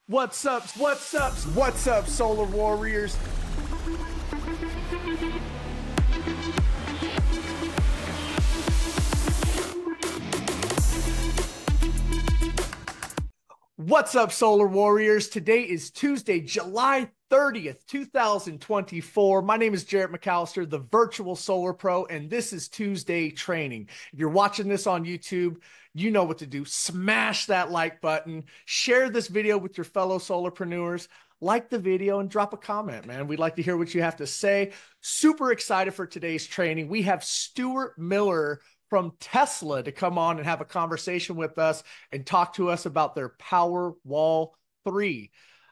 What's up? What's up, Solar Warriors? What's up, Solar Warriors? Today is Tuesday, July 30th, 2024. My name is Jarrett McAllister, the virtual Solar Pro, and this is Tuesday Training. If you're watching this on YouTube, you know what to do. Smash that like button, share this video with your fellow solarpreneurs, like the video, and drop a comment, man. We'd like to hear what you have to say. Super excited for today's training. We have Stuart Miller from Tesla to come on and have a conversation with us and talk to us about their Powerwall 3.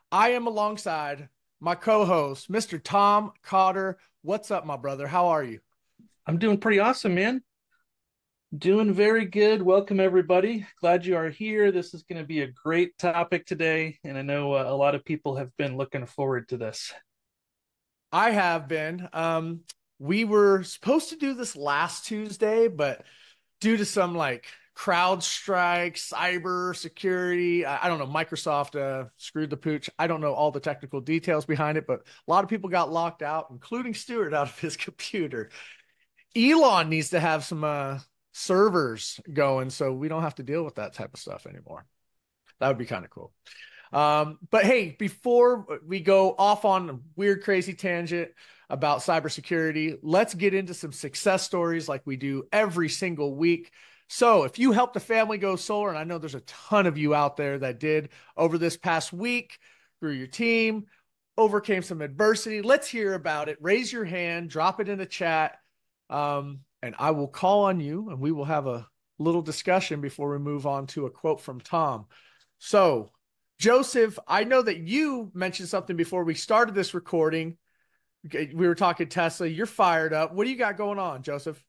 I am alongside my co-host, Mr. Tom Cotter. What's up, my brother? How are you? I'm doing pretty awesome, man. Doing very good. Welcome, everybody. Glad you are here. This is going to be a great topic today, and I know a lot of people have been looking forward to this. I have been. We were supposed to do this last Tuesday, but due to some like crowd strike, cyber security, I don't know, Microsoft screwed the pooch. I don't know all the technical details behind it, but a lot of people got locked out, including Stuart, out of his computer. Elon needs to have some servers going so we don't have to deal with that type of stuff anymore. That would be kind of cool. But hey, before we go off on a weird, crazy tangent about cybersecurity, let's get into some success stories like we do every single week. So if you helped a family go solar, and I know there's a ton of you out there that did over this past week, grew your team, overcame some adversity, let's hear about it. Raise your hand, drop it in the chat, and I will call on you, and we will have a little discussion before we move on to a quote from Tom. So, Joseph, I know that you mentioned something before we started this recording. We were talking Tesla. You're fired up. What do you got going on, Joseph?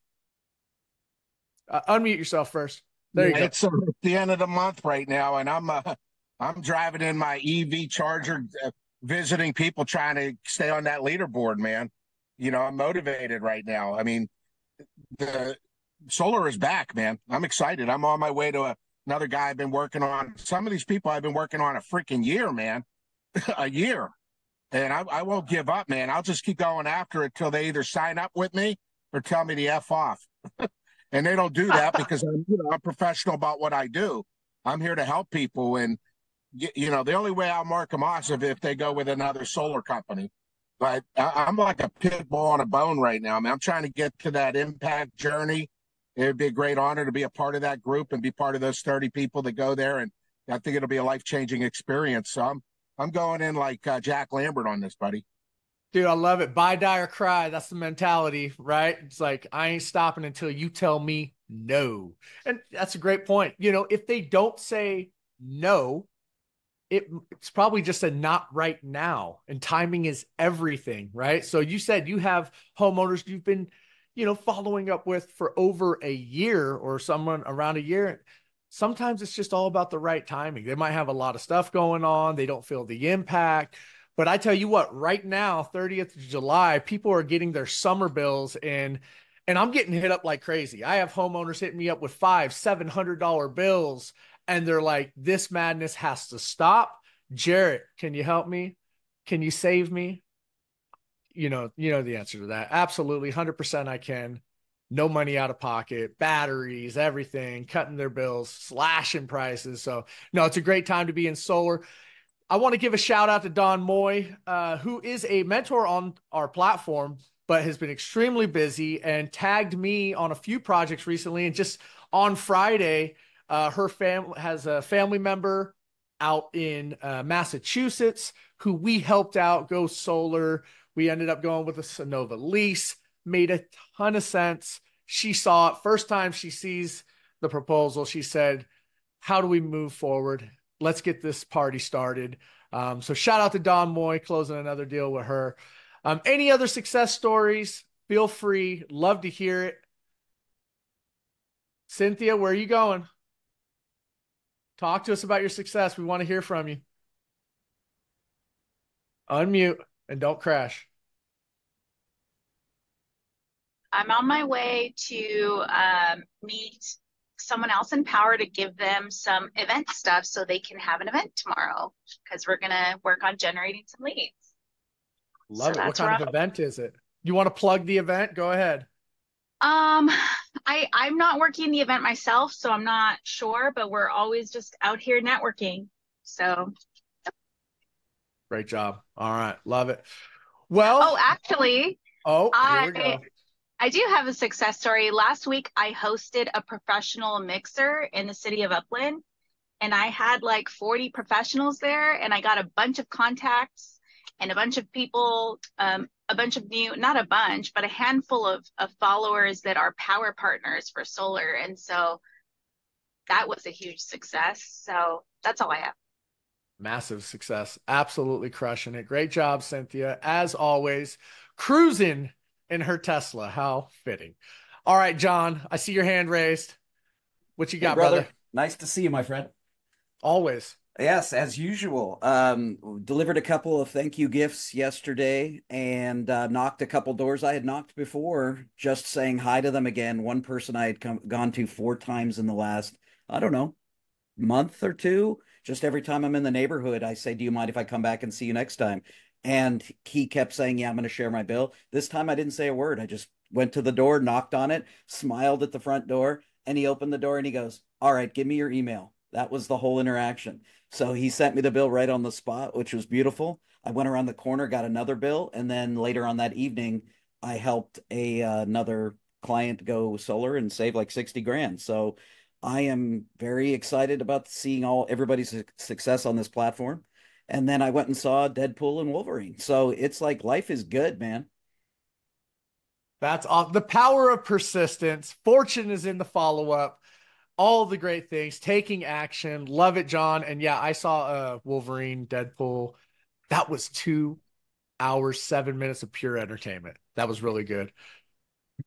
Unmute yourself first. There you Yeah, go. it's the end of the month right now, and I'm driving in my EV charger, visiting people trying to stay on that leaderboard, man. You know, I'm motivated right now. I mean, the solar is back, man. I'm excited. I'm on my way to another guy I've been working on. Some of these people I've been working on a freaking year, man, a year. And I won't give up, man. I'll just keep going after it till they either sign up with me or tell me to F off. And they don't do that because I'm professional about what I do. I'm here to help people. And, the only way I'll mark them off is if they go with another solar company. But I'm like a pit bull on a bone right now, man. I'm trying to get to that impact journey. It would be a great honor to be a part of that group and be part of those 30 people that go there. And I think it'll be a life-changing experience. So I'm going in like Jack Lambert on this, buddy. Dude, I love it. Buy, die, or cry. That's the mentality, right? It's like, I ain't stopping until you tell me no. And that's a great point. If they don't say no, it's probably just a not right now. And timing is everything, right? So you said you have homeowners you've been, following up with for over a year or someone around a year. Sometimes it's just all about the right timing. They might have a lot of stuff going on. They don't feel the impact. But I tell you what, right now, 30th of July, people are getting their summer bills in, and I'm getting hit up like crazy. I have homeowners hitting me up with $500-$700 bills, and they're like, this madness has to stop. Jarrett, can you help me? Can you save me? You know the answer to that. Absolutely, 100% I can. No money out of pocket, batteries, everything, cutting their bills, slashing prices. So, no, it's a great time to be in solar. I want to give a shout out to Don Moy, who is a mentor on our platform, but has been extremely busy and tagged me on a few projects recently. And just on Friday, her family has a family member out in Massachusetts who we helped out go solar. We ended up going with a Sonova lease, made a ton of sense. She saw it first time she sees the proposal. She said, how do we move forward? Let's get this party started. So shout out to Don Moy, closing another deal with her. Any other success stories? Feel free. Love to hear it. Cynthia, where are you going? Talk to us about your success. We want to hear from you. Unmute and don't crash. I'm on my way to meet someone else in Powur to give them some event stuff so they can have an event tomorrow, because we're going to work on generating some leads. Love it. What kind of event is it? You want to plug the event? Go ahead. I'm not working the event myself, so I'm not sure, but we're always just out here networking. So great job. All right. Love it. Well, actually, here we go. I do have a success story. Last week, I hosted a professional mixer in the city of Upland, and I had like 40 professionals there, and I got a bunch of contacts and a bunch of people, a bunch of new, not a bunch, but a handful of followers that are Powur partners for solar. And so that was a huge success. So that's all I have. Massive success. Absolutely crushing it. Great job, Cynthia. As always, cruising in her Tesla. How fitting. All right, John, I see your hand raised. What you got, brother? Nice to see you, my friend. Always. Yes, as usual. Delivered a couple of thank you gifts yesterday and knocked a couple doors I had knocked before, just saying hi to them again. One person I had gone to 4 times in the last, I don't know, month or two. Just every time I'm in the neighborhood, I say, do you mind if I come back and see you next time? And he kept saying, yeah, I'm going to share my bill. This time I didn't say a word. I just went to the door, knocked on it, smiled at the front door, and he opened the door and he goes, all right, give me your email. That was the whole interaction. So he sent me the bill right on the spot, which was beautiful. I went around the corner, got another bill, and then later on that evening, I helped another client go solar and save like 60 grand. So I am very excited about seeing everybody's success on this platform. And then I went and saw Deadpool and Wolverine. So it's like life is good, man. That's all. The power of persistence. Fortune is in the follow-up. All the great things, taking action. Love it, John. And yeah, I saw Wolverine, Deadpool. That was 2 hours, 7 minutes of pure entertainment. That was really good.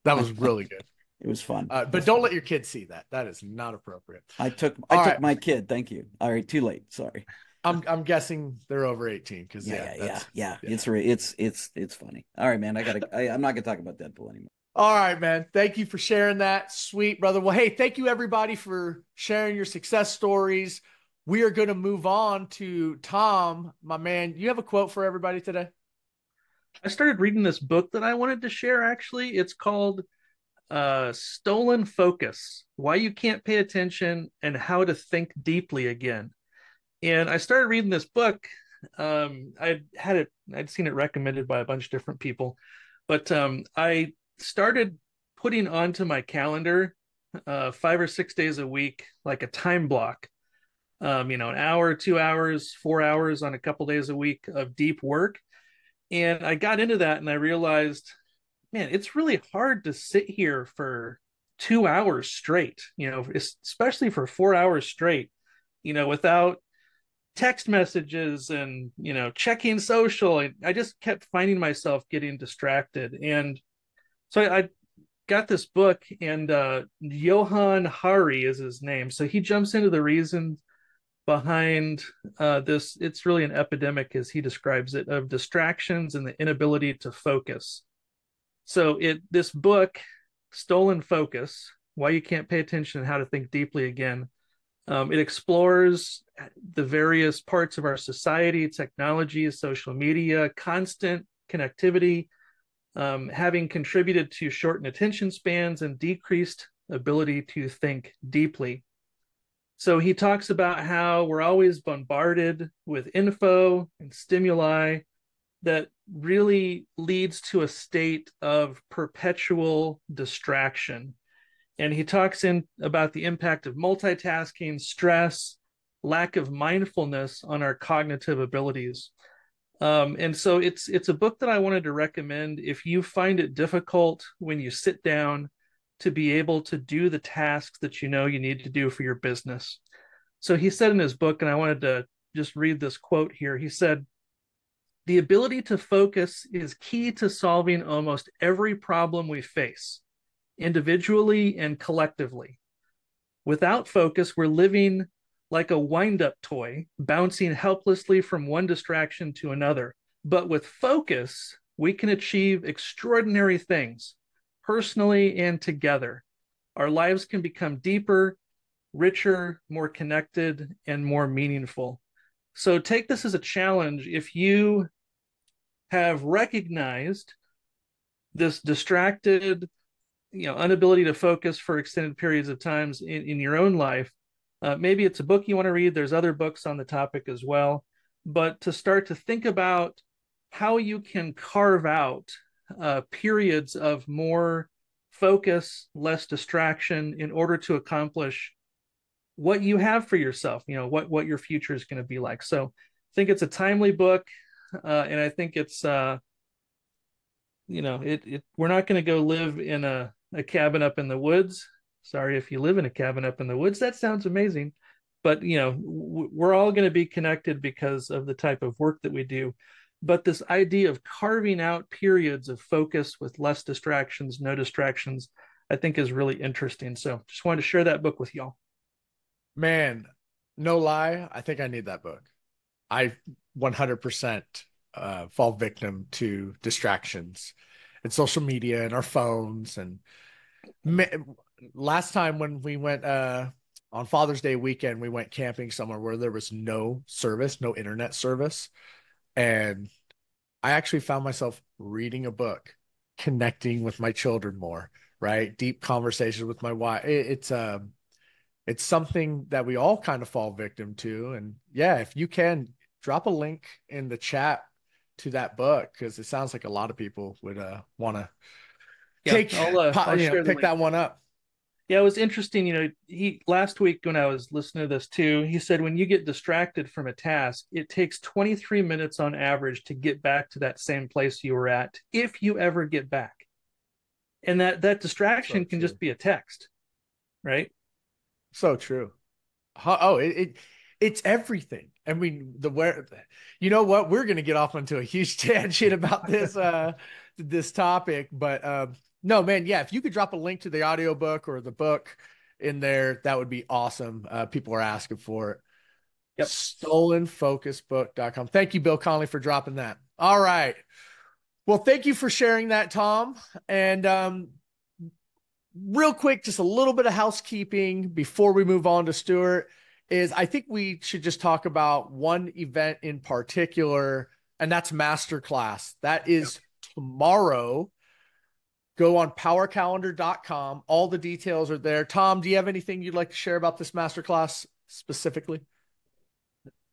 That was really good. It was fun. But don't let your kids see that. That is not appropriate. I took my kid. Thank you. All right, too late. Sorry. I'm guessing they're over 18 because yeah. It's funny. All right, man. I'm not gonna talk about Deadpool anymore. All right, man. Thank you for sharing that. Sweet, brother. Well, hey, thank you everybody for sharing your success stories. We are going to move on to Tom, my man. You have a quote for everybody today? I started reading this book that I wanted to share, actually. It's called Stolen Focus: Why You Can't Pay Attention and How to Think Deeply Again. And I started reading this book. I'd seen it recommended by a bunch of different people, but I started putting onto my calendar 5 or 6 days a week, like a time block, an hour, 2 hours, 4 hours on a couple days a week of deep work. And I got into that and I realized, man, it's really hard to sit here for 2 hours straight, especially for 4 hours straight, without text messages and, checking social. I just kept finding myself getting distracted. And so I got this book, and Johann Hari is his name. So he jumps into the reasons behind this. It's really an epidemic, as he describes it, of distractions and the inability to focus. So this book, Stolen Focus: Why You Can't Pay Attention and How to Think Deeply Again, it explores the various parts of our society, technology, social media, constant connectivity, having contributed to shortened attention spans and decreased ability to think deeply. So he talks about how we're always bombarded with info and stimuli that really leads to a state of perpetual distraction. And he talks about the impact of multitasking, stress, lack of mindfulness on our cognitive abilities. And so it's a book that I wanted to recommend if you find it difficult when you sit down to be able to do the tasks that you need to do for your business. So he said in his book, and I wanted to just read this quote here. He said, "The ability to focus is key to solving almost every problem we face, individually and collectively. Without focus, we're living like a wind-up toy, bouncing helplessly from one distraction to another. But with focus, we can achieve extraordinary things, personally and together. Our lives can become deeper, richer, more connected, and more meaningful. So take this as a challenge. If you have recognized this distracted, inability to focus for extended periods of times in your own life, maybe it's a book you want to read. There's other books on the topic as well. But to start to think about how you can carve out periods of more focus, less distraction in order to accomplish what you have for yourself, what your future is going to be like. So I think it's a timely book. And I think it's, we're not going to go live in a cabin up in the woods. Sorry if you live in a cabin up in the woods. That sounds amazing. But, we're all going to be connected because of the type of work that we do. But this idea of carving out periods of focus with less distractions, no distractions, I think is really interesting. So just wanted to share that book with y'all. Man, no lie, I think I need that book. I 100% fall victim to distractions and social media and our phones. And last time when we went on Father's Day weekend, we went camping somewhere where there was no service, no internet service. And I actually found myself reading a book, connecting with my children more, right? Deep conversations with my wife. It's something that we all kind of fall victim to. And yeah, if you can drop a link in the chat to that book, because it sounds like a lot of people would want to pick that one up. Yeah, it was interesting. He last week when I was listening to this too, he said when you get distracted from a task, it takes 23 minutes on average to get back to that same place you were at, if you ever get back. And that distraction can just be a text, right? So true. It's everything. I mean, you know what? We're going to get off onto a huge tangent about this topic, but no, man. Yeah. If you could drop a link to the audiobook or the book in there, that would be awesome. People are asking for it. Yep. Stolenfocusbook.com. Thank you, Bill Conley, for dropping that. All right. Well, thank you for sharing that, Tom. And, real quick, just a little bit of housekeeping before we move on to Stuart is I think we should just talk about one event in particular, and that's masterclass. That is tomorrow. Go on powercalendar.com. All the details are there. Tom, do you have anything you'd like to share about this masterclass specifically?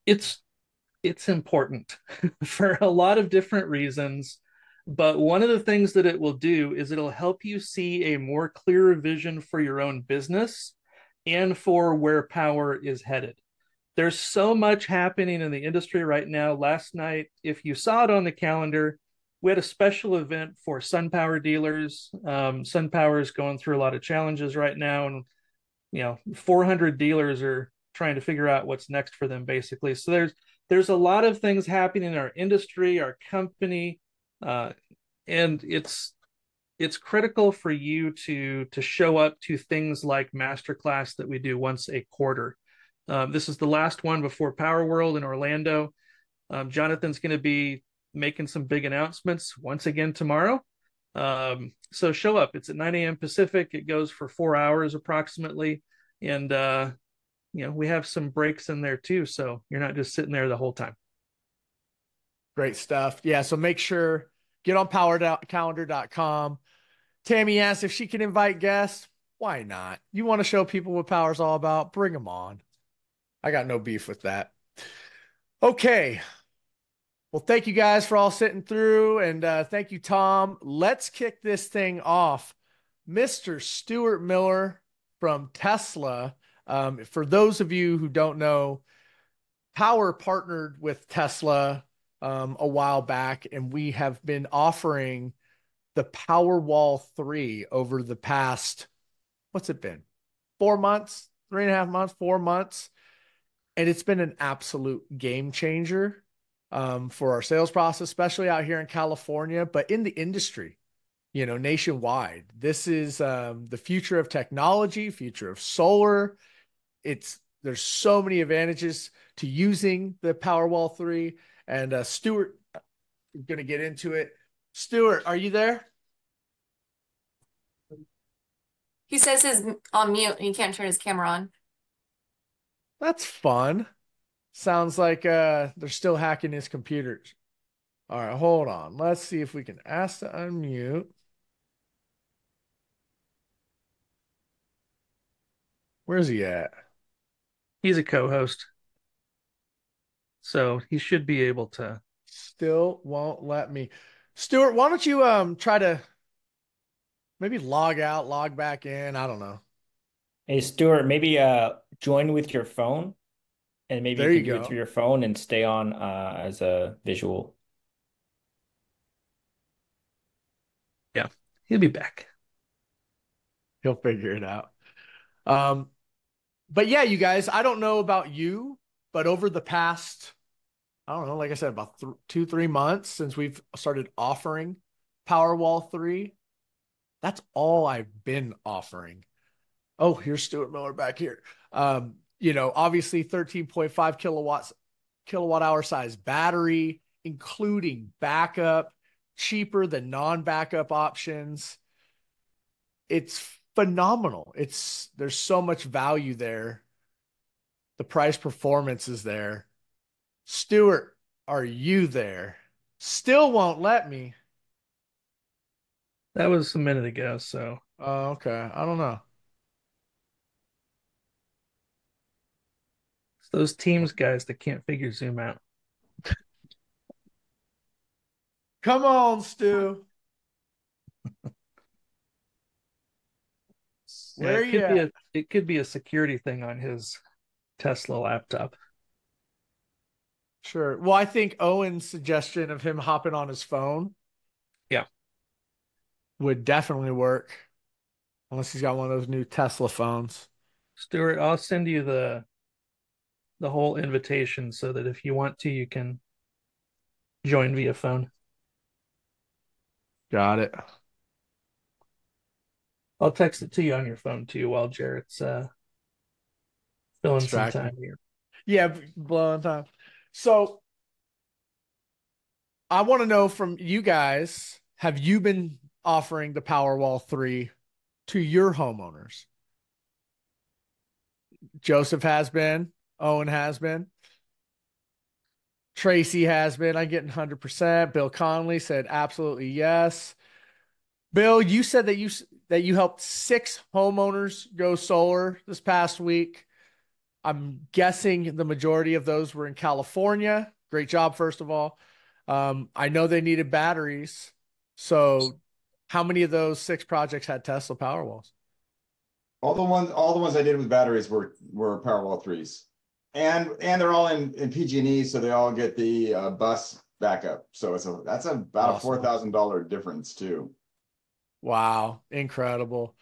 It's important for a lot of different reasons. But one of the things that it will do is it'll help you see a more clear vision for your own business and for where Powur is headed. There's so much happening in the industry right now. Last night, if you saw it on the calendar, we had a special event for SunPower dealers. SunPower is going through a lot of challenges right now, and 400 dealers are trying to figure out what's next for them, basically. So there's a lot of things happening in our industry, our company. And it's critical for you to show up to things like masterclass that we do once a quarter. This is the last one before Powerwall in Orlando. Jonathan's going to be making some big announcements once again tomorrow. So show up. It's at 9 a.m. Pacific. It goes for 4 hours approximately. And, we have some breaks in there too. So you're not just sitting there the whole time. Great stuff. Yeah. So make sure, get on powercalendar.com. Tammy asked if she can invite guests. Why not? You want to show people what Power's all about? Bring them on. I got no beef with that. Okay. Well, thank you guys for all sitting through, and thank you, Tom. Let's kick this thing off. Mr. Stuart Miller from Tesla. For those of you who don't know, Powur partnered with Tesla a while back, and we have been offering the Powerwall 3 over the past, what's it been? 4 months, 3.5 months, 4 months. And it's been an absolute game changer for our sales process, especially out here in California, but in the industry, nationwide. This is the future of technology, future of solar. There's so many advantages to using the Powerwall 3. And Stuart is going to get into it. Stuart, are you there? He says he's on mute and he can't turn his camera on. That's fun. Sounds like they're still hacking his computers. All right, hold on. Let's see if we can ask to unmute. Where's he at? He's a co-host, so he should be able to. Still won't let me. Stuart, why don't you try to maybe log out, log back in? I don't know. Hey, Stuart, maybe join with your phone and maybe you There you can do it go. through your phone and stay on as a visual. Yeah, he'll be back. He'll figure it out. Um, but yeah, you guys, I don't know about you, but over the past, I don't know, like I said, about 2-3 months since we've started offering Powerwall 3, that's all I've been offering. Oh, here's Stuart Miller back here. Obviously 13.5 kilowatt hour size battery, including backup, cheaper than non-backup options. It's phenomenal. There's so much value there. The price performance is there. Stuart, are you there? Still won't let me. That was a minute ago, so Oh, okay. I don't know. it's those Teams guys that can't figure Zoom out. Come on, Stu. Yeah, Where are you at? it could be a security thing on his Tesla laptop. Sure. Well, I think Owen's suggestion of him hopping on his phone Yeah. would definitely work, unless he's got one of those new Tesla phones. Stuart, I'll send you the whole invitation so that if you want to, you can join via phone. Got it. I'll text it to you on your phone too while Jarrett's filling some Distracting. time here. Yeah, blowing time. So I want to know from you guys, have you been offering the Powerwall 3 to your homeowners? Joseph has been, Owen has been, Tracy has been. I'm getting 100%. Bill Conley said absolutely yes. Bill, you said that you helped 6 homeowners go solar this past week. I'm guessing the majority of those were in California. Great job, first of all. I know they needed batteries. So how many of those 6 projects had Tesla Powerwalls? All the ones I did with batteries were Powerwall 3s. And they're all in PG&E, so they all get the bus backup. So that's about Awesome. a $4,000 difference too. Wow, incredible.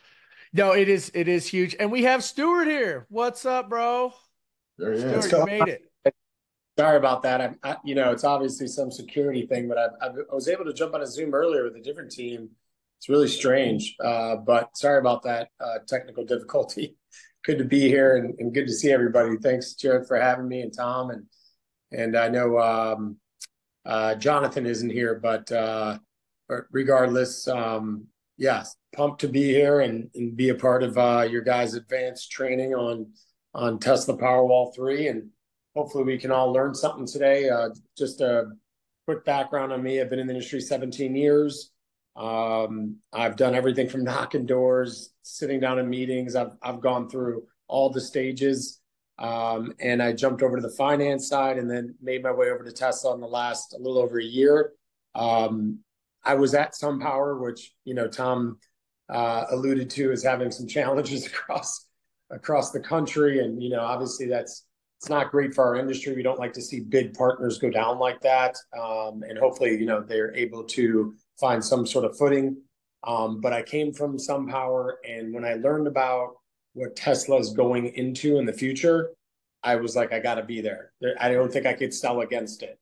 No, it is huge. And we have Stuart here. What's up, bro? There he Stuart, is. you made it. Sorry about that. It's obviously some security thing, but I was able to jump on a Zoom earlier with a different team. It's really strange, but sorry about that technical difficulty. Good to be here and good to see everybody. Thanks, Jarrett, for having me, and Tom, and I know Jonathan isn't here, but regardless, yes, pumped to be here and be a part of your guys' advanced training on Tesla Powerwall 3, and hopefully we can all learn something today. Just a quick background on me. I've been in the industry 17 years. I've done everything from knocking doors, sitting down in meetings. I've gone through all the stages. And I jumped over to the finance side and then made my way over to Tesla in the last a little over a year. I was at SunPower, which, Tom alluded to as having some challenges across the country. And, obviously it's not great for our industry. We don't like to see big partners go down like that. And hopefully, they're able to find some sort of footing. But I came from SunPower, and when I learned about what Tesla is going into in the future, I was like, I got to be there. I don't think I could sell against it.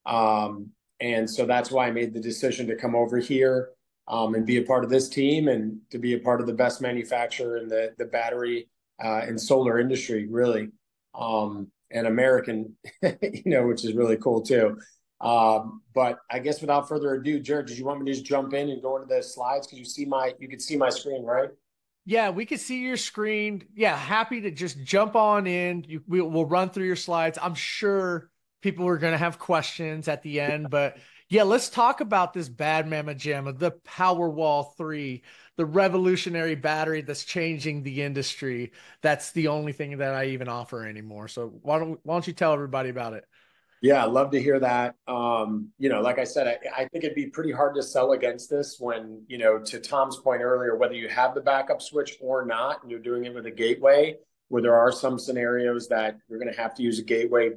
And so that's why I made the decision to come over here and be a part of this team and to be a part of the best manufacturer in the battery and solar industry, really. And American, which is really cool too. But I guess without further ado, Jared, did you want me to just jump in and go into the slides? Because you could see my screen, right? Yeah, we can see your screen. Yeah, happy to just jump on in. We'll run through your slides. I'm sure people are going to have questions at the end, but yeah, let's talk about this bad mama jamma, the Powerwall 3, the revolutionary battery that's changing the industry. That's the only thing that I even offer anymore. So why don't you tell everybody about it? Yeah, I'd love to hear that. Like I said, I think it'd be pretty hard to sell against this when, to Tom's point earlier, whether you have the backup switch or not, and you're doing it with a gateway, where there are some scenarios that you're going to have to use a gateway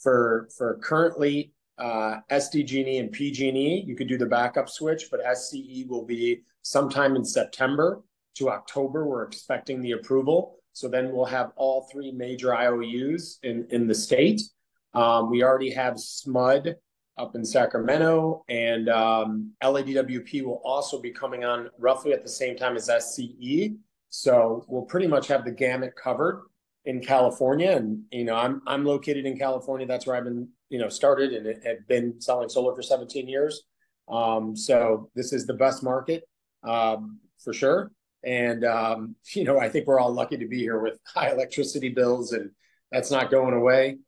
for currently SDG&E and PG&E, you could do the backup switch, but SCE will be sometime in September to October. We're expecting the approval. So then we'll have all three major IOUs in the state. We already have SMUD up in Sacramento, and LADWP will also be coming on roughly at the same time as SCE. So we'll pretty much have the gamut covered in California. And, I'm located in California. That's where I've been, started and have been selling solar for 17 years. So this is the best market for sure. And, I think we're all lucky to be here with high electricity bills, and that's not going away.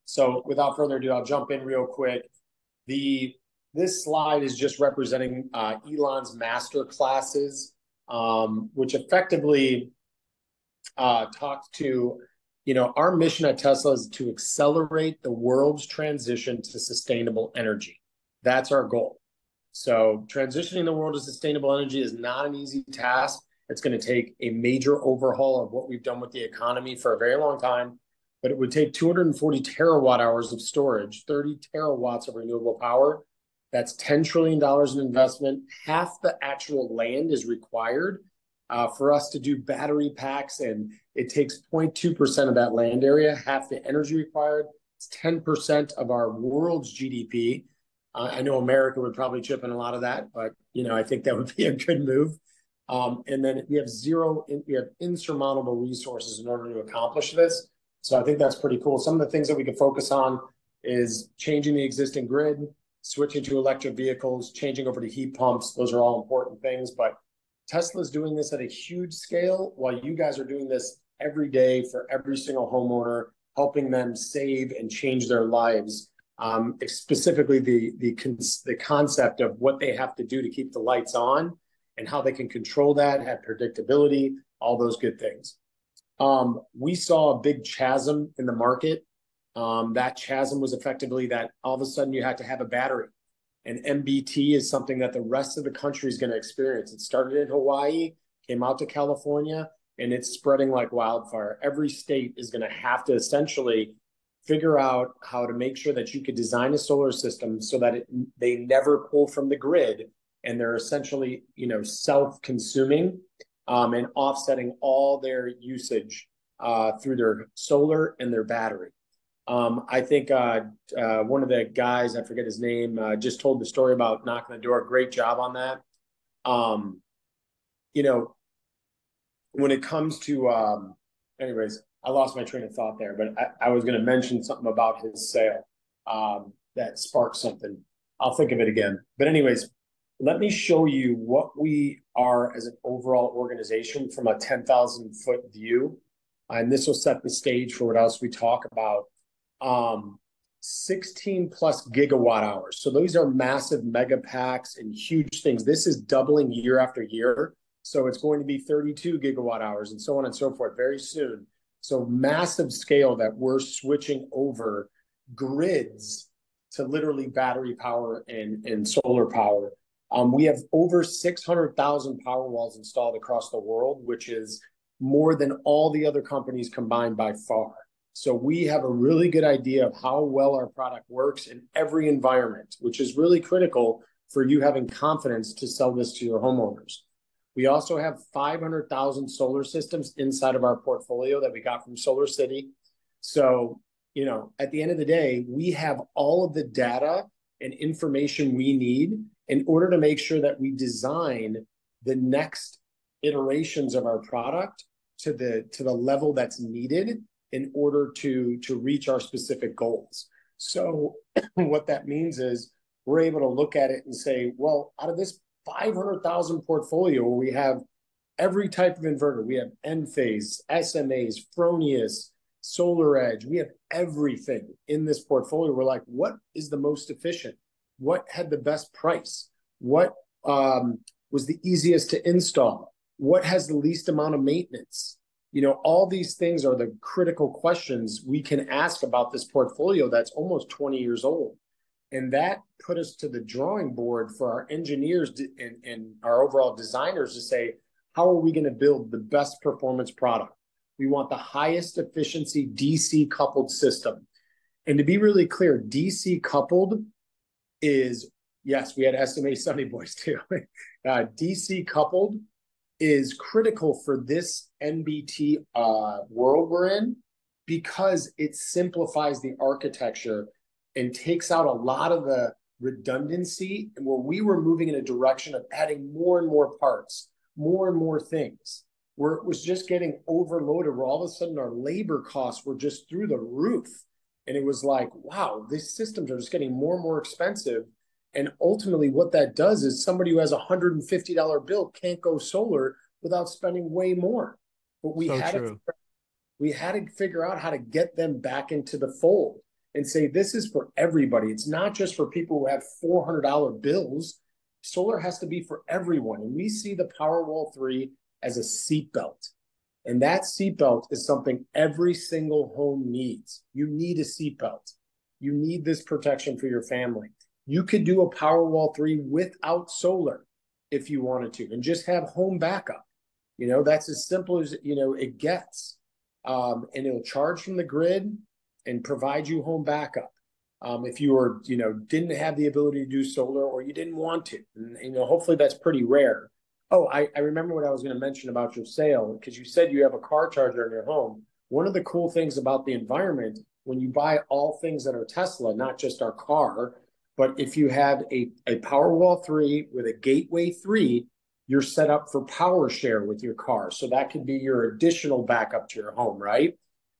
So without further ado, I'll jump in real quick. This slide is just representing Elon's master classes, which effectively talks to, our mission at Tesla is to accelerate the world's transition to sustainable energy. That's our goal. So transitioning the world to sustainable energy is not an easy task. It's going to take a major overhaul of what we've done with the economy for a very long time. But it would take 240 terawatt hours of storage, 30 terawatts of renewable power. That's $10 trillion in investment. Half the actual land is required for us to do battery packs, and it takes 0.2% of that land area, half the energy required. It's 10% of our world's GDP. I know America would probably chip in a lot of that, but I think that would be a good move. And then we have insurmountable resources in order to accomplish this. So I think that's pretty cool. Some of the things that we can focus on is changing the existing grid, switching to electric vehicles, changing over to heat pumps. Those are all important things. But Tesla's doing this at a huge scale, while you guys are doing this every day for every single homeowner, helping them save and change their lives. Specifically, the concept of what they have to do to keep the lights on and how they can control that, have predictability, all those good things. We saw a big chasm in the market. That chasm was effectively that all of a sudden you had to have a battery. And MBT is something that the rest of the country is going to experience. It started in Hawaii, came out to California, and it's spreading like wildfire. Every state is going to have to essentially figure out how to make sure that you could design a solar system so that they never pull from the grid, and they're essentially, self-consuming and offsetting all their usage through their solar and their battery. I think one of the guys, I forget his name, just told the story about knocking the door. Great job on that. When it comes to, anyways, I lost my train of thought there, but I was going to mention something about his sale that sparked something. I'll think of it again. But anyways, let me show you what we are as an overall organization from a 10,000-foot view. And this will set the stage for what else we talk about. 16 plus gigawatt hours. So those are massive mega packs and huge things. This is doubling year after year. So it's going to be 32 gigawatt hours and so on and so forth very soon. So massive scale that we're switching over grids to literally battery power and solar power. We have over 600,000 Powerwalls installed across the world, which is more than all the other companies combined by far. So we have a really good idea of how well our product works in every environment, which is really critical for you having confidence to sell this to your homeowners. We also have 500,000 solar systems inside of our portfolio that we got from Solar City. So, at the end of the day, we have all of the data and information we need in order to make sure that we design the next iterations of our product to the level that's needed in order to reach our specific goals. So what that means is we're able to look at it and say, well, out of this 500,000 portfolio where we have every type of inverter. We have Enphase, SMAs, Fronius, Solar Edge. We have everything in this portfolio. We're like, what is the most efficient? What had the best price? What was the easiest to install? What has the least amount of maintenance? You know, all these things are the critical questions we can ask about this portfolio that's almost 20 years old. And that put us to the drawing board for our engineers and our overall designers to say, how are we going to build the best performance product? We want the highest efficiency DC coupled system. And to be really clear, DC coupled is, yes, we had SMA Sunny Boys too. DC coupled is critical for this NBT world we're in because it simplifies the architecture and takes out a lot of the redundancy, and where we were moving in a direction of adding more and more parts, more and more things, where it was just getting overloaded, where all of a sudden our labor costs were just through the roof. And it was like, wow, these systems are just getting more and more expensive. And ultimately what that does is somebody who has a $150 bill can't go solar without spending way more. But we had to figure out how to get them back into the fold and say, this is for everybody. It's not just for people who have $400 bills. Solar has to be for everyone. And we see the Powerwall 3 as a seatbelt. And that seatbelt is something every single home needs. You need a seatbelt. You need this protection for your family. You could do a Powerwall 3 without solar if you wanted to, and just have home backup. You know, that's as simple as, you know, it gets. And it'll charge from the grid and provide you home backup. If you were, you know, didn't have the ability to do solar, or you didn't want to, and, you know, hopefully that's pretty rare. Oh, I remember what I was going to mention about your sale, because you said you have a car charger in your home. One of the cool things about the environment, when you buy all things that are Tesla, not just our car, but if you have a Powerwall 3 with a Gateway 3, you're set up for Power Share with your car. So that could be your additional backup to your home, right?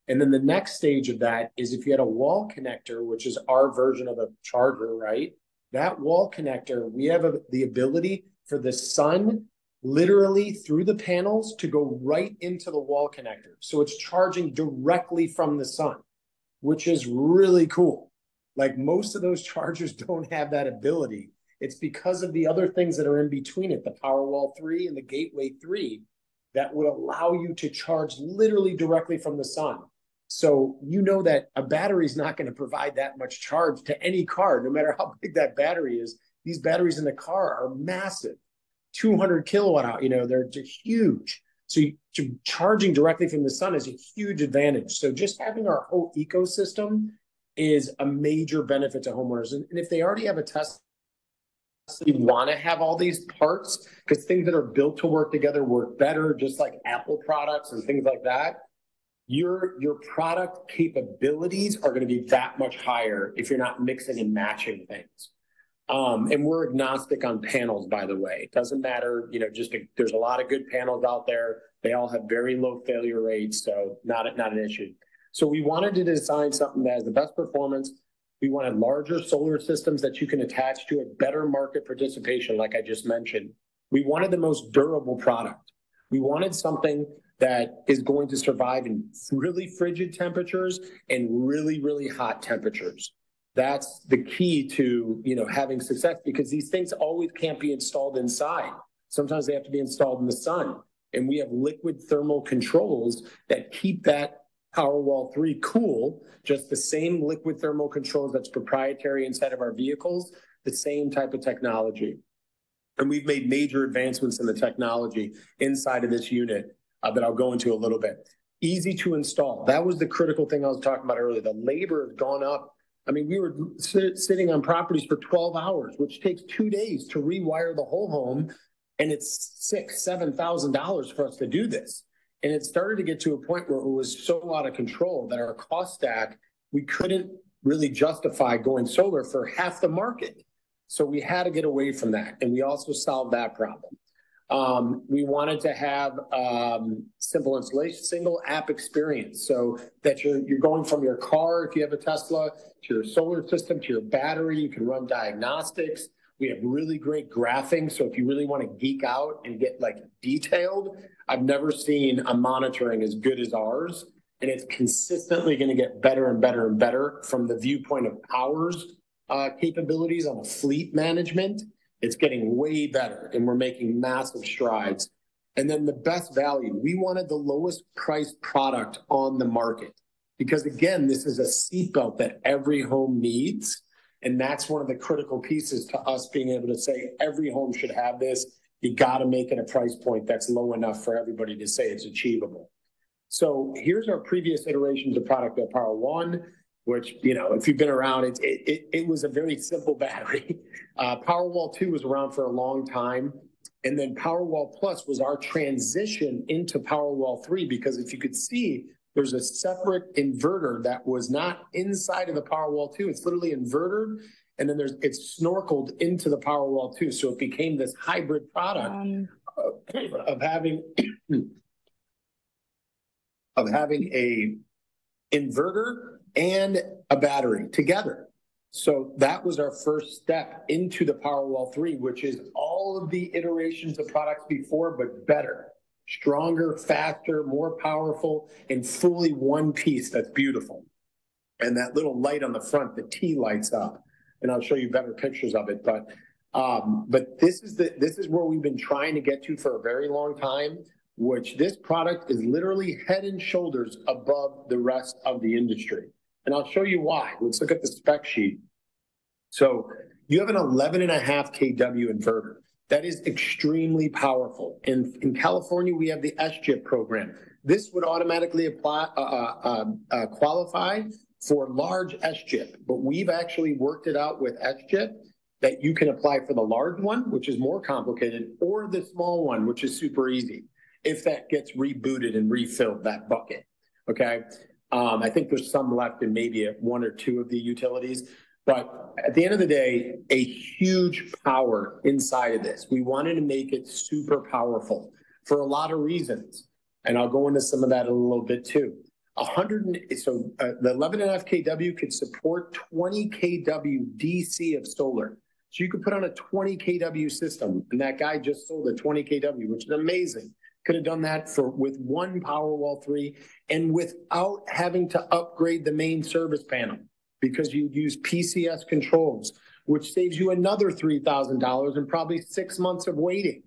And then the next stage of that is if you had a wall connector, which is our version of a charger, right? That wall connector, we have the ability for the sun literally through the panels to go right into the wall connector. So it's charging directly from the sun, which is really cool. Like most of those chargers don't have that ability. It's because of the other things that are in between it, the Powerwall 3 and the Gateway 3, that would allow you to charge literally directly from the sun. So you know that a battery is not going to provide that much charge to any car, no matter how big that battery is. These batteries in the car are massive, 200 kilowatt hour, you know, they're huge. So charging directly from the sun is a huge advantage. So just having our whole ecosystem is a major benefit to homeowners. And if they already have a Tesla, you want to have all these parts, because things that are built to work together work better, just like Apple products and things like that. Your product capabilities are going to be that much higher if you're not mixing and matching things. And we're agnostic on panels, by the way. It doesn't matter, you know, there's a lot of good panels out there. They all have very low failure rates, so not an issue. So we wanted to design something that has the best performance. We wanted larger solar systems that you can attach to a better market participation, like I just mentioned. We wanted the most durable product. We wanted something that is going to survive in really frigid temperatures and really, really hot temperatures. That's the key to, you know, having success, because these things always can't be installed inside. Sometimes they have to be installed in the sun. And we have liquid thermal controls that keep that Powerwall 3 cool, just the same liquid thermal controls that's proprietary inside of our vehicles, the same type of technology. And we've made major advancements in the technology inside of this unit that I'll go into a little bit. Easy to install. That was the critical thing I was talking about earlier. The labor has gone up. I mean, we were sitting on properties for 12 hours, which takes 2 days to rewire the whole home. And it's $6,000, $7,000 for us to do this. And it started to get to a point where it was so out of control that our cost stack, we couldn't really justify going solar for half the market. So we had to get away from that. And we also solved that problem. We wanted to have simple installation, single app experience, so that you're going from your car, if you have a Tesla, to your solar system, to your battery. You can run diagnostics. We have really great graphing. So if you really want to geek out and get like detailed, I've never seen a monitoring as good as ours. And it's consistently going to get better and better and better from the viewpoint of Powur's capabilities on the fleet management. It's getting way better, and we're making massive strides. And then the best value, we wanted the lowest priced product on the market because, again, this is a seatbelt that every home needs. And that's one of the critical pieces to us being able to say every home should have this. You got to make it a price point that's low enough for everybody to say it's achievable. So here's our previous iterations of product at Power 1, which, you know, if you've been around, it was a very simple battery. Powerwall 2 was around for a long time. And then Powerwall Plus was our transition into Powerwall 3, because if you could see, there's a separate inverter that was not inside of the Powerwall 2. It's literally invertered, and then it's snorkeled into the Powerwall 2. So it became this hybrid product of having a inverter and a battery together. So that was our first step into the Powerwall 3, which is all of the iterations of products before, but better, stronger, faster, more powerful, and fully one piece that's beautiful. And that little light on the front, the T lights up, and I'll show you better pictures of it. But this is where we've been trying to get to for a very long time, which this product is literally head and shoulders above the rest of the industry. And I'll show you why. Let's look at the spec sheet. So you have an 11.5 kW inverter. That is extremely powerful. In California, we have the SGIP program. This would automatically qualify for large SGIP, but we've actually worked it out with SGIP that you can apply for the large one, which is more complicated, or the small one, which is super easy, if that gets rebooted and refilled, that bucket, okay? I think there's some left in maybe one or two of the utilities. But at the end of the day, a huge power inside of this. We wanted to make it super powerful for a lot of reasons. And I'll go into some of that in a little bit too. The 11.5 kW could support 20 kW DC of solar. So you could put on a 20 kW system, and that guy just sold a 20 kW, which is amazing. Could have done that with one Powerwall 3 and without having to upgrade the main service panel, because you use PCS controls, which saves you another $3,000 and probably 6 months of waiting.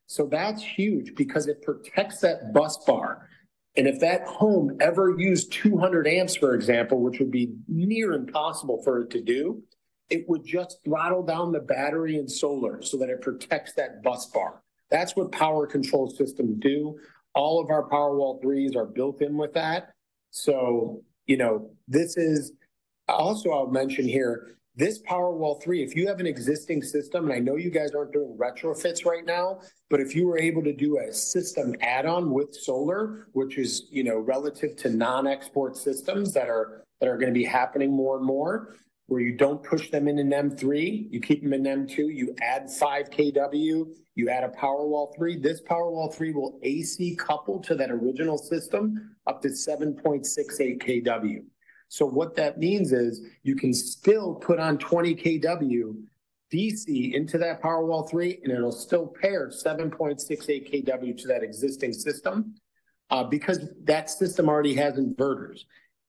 So that's huge because it protects that bus bar. And if that home ever used 200 amps, for example, which would be near impossible for it to do, it would just throttle down the battery and solar so that it protects that bus bar. That's what power control systems do. All of our Powerwall 3s are built in with that. So, you know, this is also, I'll mention here, this Powerwall 3, if you have an existing system, and I know you guys aren't doing retrofits right now, but if you were able to do a system add-on with solar, which is, you know, relative to non-export systems that are going to be happening more and more, where you don't push them in an M3, you keep them in M2, you add 5 kW, you add a Powerwall 3. This Powerwall 3 will AC couple to that original system up to 7.68 kW. So what that means is you can still put on 20 kW DC into that Powerwall 3, and it'll still pair 7.68 kW to that existing system because that system already has inverters.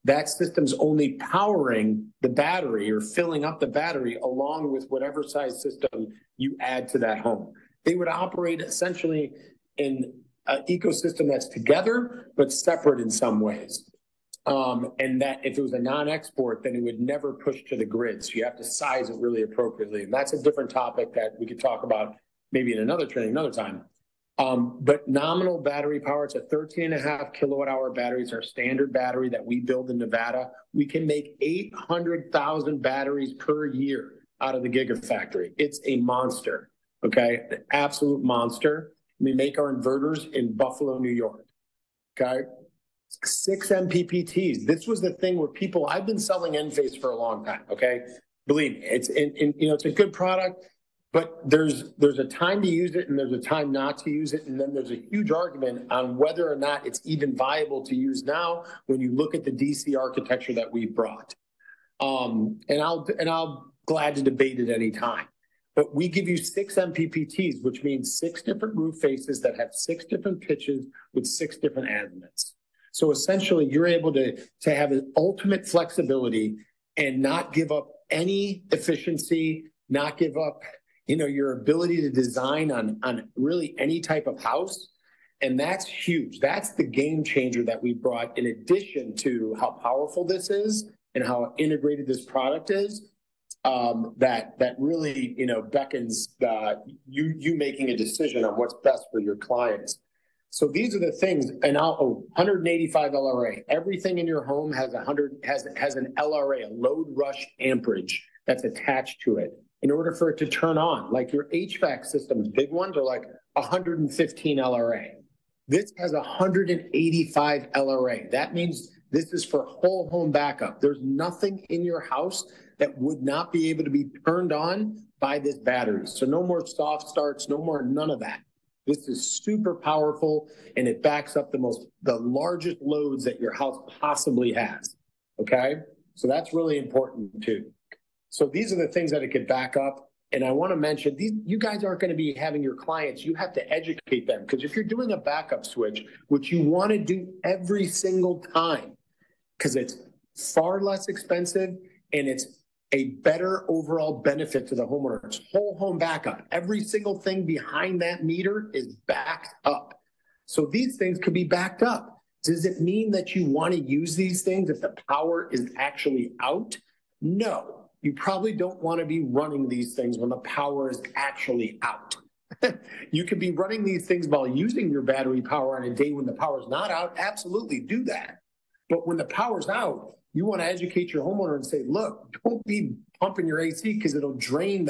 That system's only powering the battery or filling up the battery along with whatever size system you add to that home. They would operate essentially in an ecosystem that's together but separate in some ways. And that if it was a non-export, then it would never push to the grid. So you have to size it really appropriately. And that's a different topic that we could talk about maybe in another training, another time. But nominal battery power, it's a 13.5 kilowatt hour battery. It's our standard battery that we build in Nevada. We can make 800,000 batteries per year out of the Gigafactory. It's a monster, okay? An absolute monster. We make our inverters in Buffalo, New York, okay? 6 MPPTs. This was the thing where I've been selling Enphase for a long time, okay? Believe me, it's a good product, but there's a time to use it and there's a time not to use it. And then there's a huge argument on whether or not it's even viable to use now when you look at the DC architecture that we brought. And I'll glad to debate it any time. but we give you 6 MPPTs, which means 6 different roof faces that have 6 different pitches with 6 different azimuths. So essentially, you're able to have an ultimate flexibility and not give up any efficiency, not give up, your ability to design on really any type of house. And that's huge. That's the game changer that we brought, in addition to how powerful this is and how integrated this product is. That really, beckons you making a decision on what's best for your clients. So these are the things, and 185 LRA. Everything in your home has an LRA, a load rush amperage that's attached to it in order for it to turn on. Like your HVAC systems, big ones are like 115 LRA. This has 185 LRA. That means this is for whole home backup. There's nothing in your house that would not be able to be turned on by this battery. So no more soft starts, none of that. This is super powerful, and it backs up the largest loads that your house possibly has. Okay, so that's really important too. So these are the things that it could back up. And I want to mention, you guys aren't going to be having your clients, you have to educate them, because if you're doing a backup switch, which you want to do every single time, because it's far less expensive and it's a better overall benefit to the homeowner. It's whole home backup. Every single thing behind that meter is backed up. So these things could be backed up. Does it mean that you want to use these things if the power is actually out? No, you probably don't want to be running these things when the power is actually out. You could be running these things while using your battery power on a day when the power is not out. Absolutely do that. But when the power's out, you want to educate your homeowner and say, look, don't be pumping your AC because it'll drain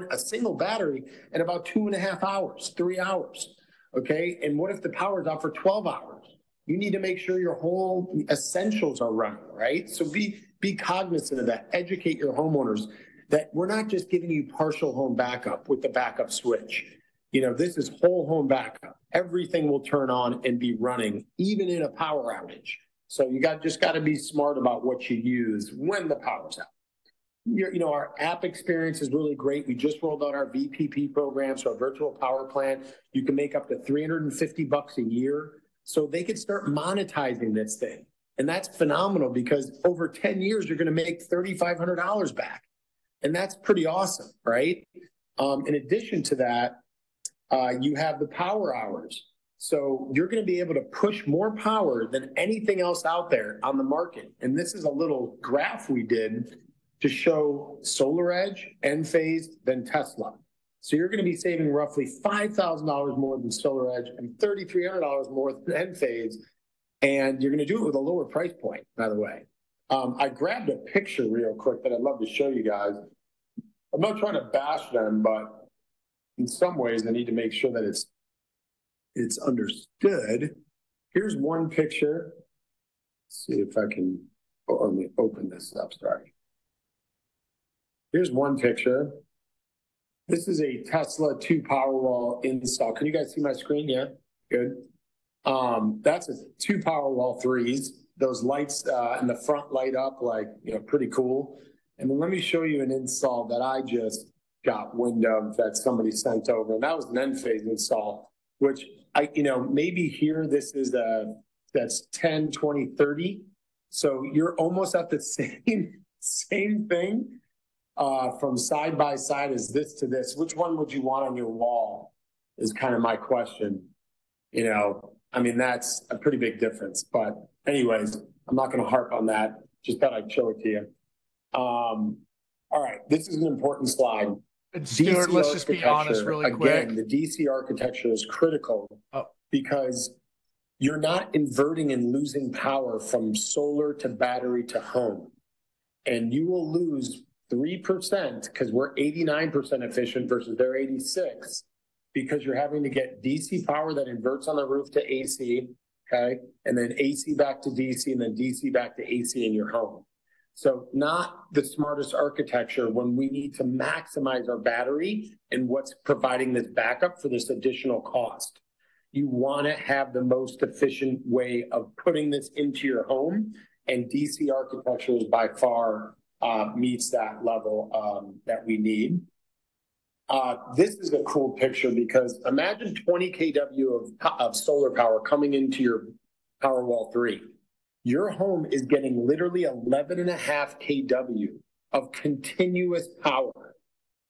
a single battery in about 2.5 hours, 3 hours. Okay. And what if the power's out for 12 hours? You need to make sure your whole essentials are running, right? So be cognizant of that. Educate your homeowners that we're not just giving you partial home backup with the backup switch. This is whole home backup. Everything will turn on and be running, even in a power outage. So you just got to be smart about what you use when the power's out. Our app experience is really great. We just rolled out our VPP program, so our virtual power plant. You can make up to $350 a year. So they could start monetizing this thing. And that's phenomenal, because over 10 years, you're going to make $3,500 back. And that's pretty awesome, right? In addition to that, you have the power hours. So you're going to be able to push more power than anything else out there on the market. And this is a little graph we did to show SolarEdge, Enphase, then Tesla. So you're going to be saving roughly $5,000 more than SolarEdge and $3,300 more than Enphase. And you're going to do it with a lower price point, by the way. I grabbed a picture real quick that I'd love to show you guys. I'm not trying to bash them, but in some ways I need to make sure that it's understood. Here's one picture. Let's see if I can, let me open this up, sorry. Here's one picture. This is a Tesla 2 Powerwall install. Can you guys see my screen? Yeah, good. That's a 2 Powerwall 3s. Those lights in the front light up like, pretty cool. And then let me show you an install that I just got wind of that somebody sent over. And that was an Enphase install, which maybe here this is that's 10, 20, 30. So you're almost at the same thing from side by side as this to this. Which one would you want on your wall is kind of my question. That's a pretty big difference. But anyways, I'm not going to harp on that. Just thought I'd show it to you. All right, this is an important slide. And Stuart, let's just be honest really quick. Again, the DC architecture is critical because you're not inverting and losing power from solar to battery to home. And you will lose 3% because we're 89% efficient versus they're 86, because you're having to get DC power that inverts on the roof to AC, okay? And then AC back to DC and then DC back to AC in your home. So not the smartest architecture when we need to maximize our battery and what's providing this backup for this additional cost. You want to have the most efficient way of putting this into your home, and DC architecture is by far meets that level that we need. This is a cool picture because imagine 20 kW of solar power coming into your Powerwall 3. Your home is getting literally 11.5 kW of continuous power.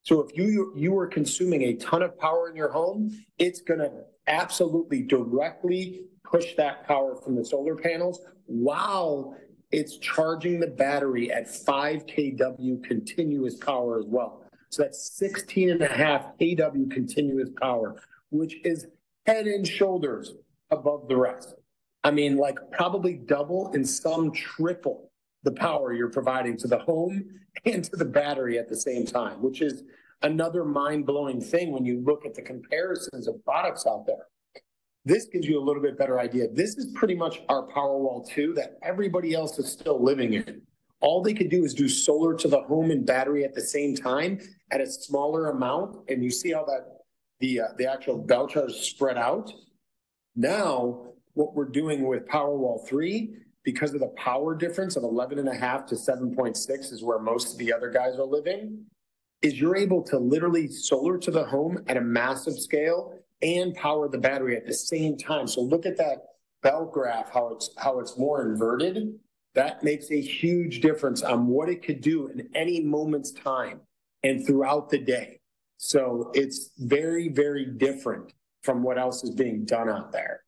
So if you are consuming a ton of power in your home, it's going to absolutely directly push that power from the solar panels while it's charging the battery at 5 kW continuous power as well. So that's 16.5 kW continuous power, which is head and shoulders above the rest. I mean, like probably double and some triple the power you're providing to the home and to the battery at the same time, which is another mind-blowing thing when you look at the comparisons of products out there. This gives you a little bit better idea. This is pretty much our Powerwall 2 that everybody else is still living in. All they could do is do solar to the home and battery at the same time at a smaller amount. And you see how that the actual bell charge is spread out. Now, what we're doing with Powerwall 3, because of the power difference of 11.5 to 7.6 is where most of the other guys are living, is you're able to literally solar to the home at a massive scale and power the battery at the same time. So look at that bell graph, how it's more inverted. That makes a huge difference on what it could do in any moment's time and throughout the day. So it's very, very different from what else is being done out there.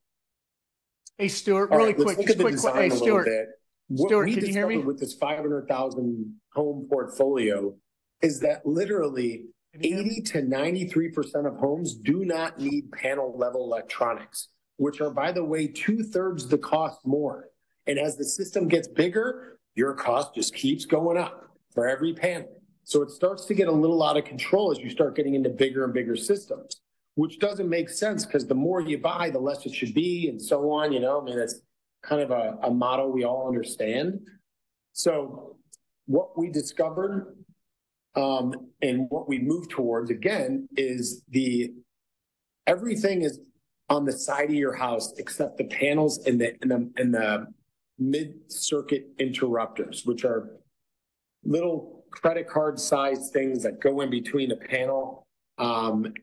Hey, Stuart, really quick. Let's look at the design a little bit. Stuart, can you hear me? With this 500,000 home portfolio is that literally 80 to 93% of homes do not need panel level electronics, which are, by the way, 2/3 the cost more. And as the system gets bigger, your cost just keeps going up for every panel. So it starts to get a little out of control as you start getting into bigger and bigger systems, which doesn't make sense because the more you buy, the less it should be and so on. You know, I mean, it's kind of a motto we all understand. So what we discovered and what we move towards, again, is everything is on the side of your house except the panels and the mid-circuit interrupters, which are little credit card sized things that go in between a panel,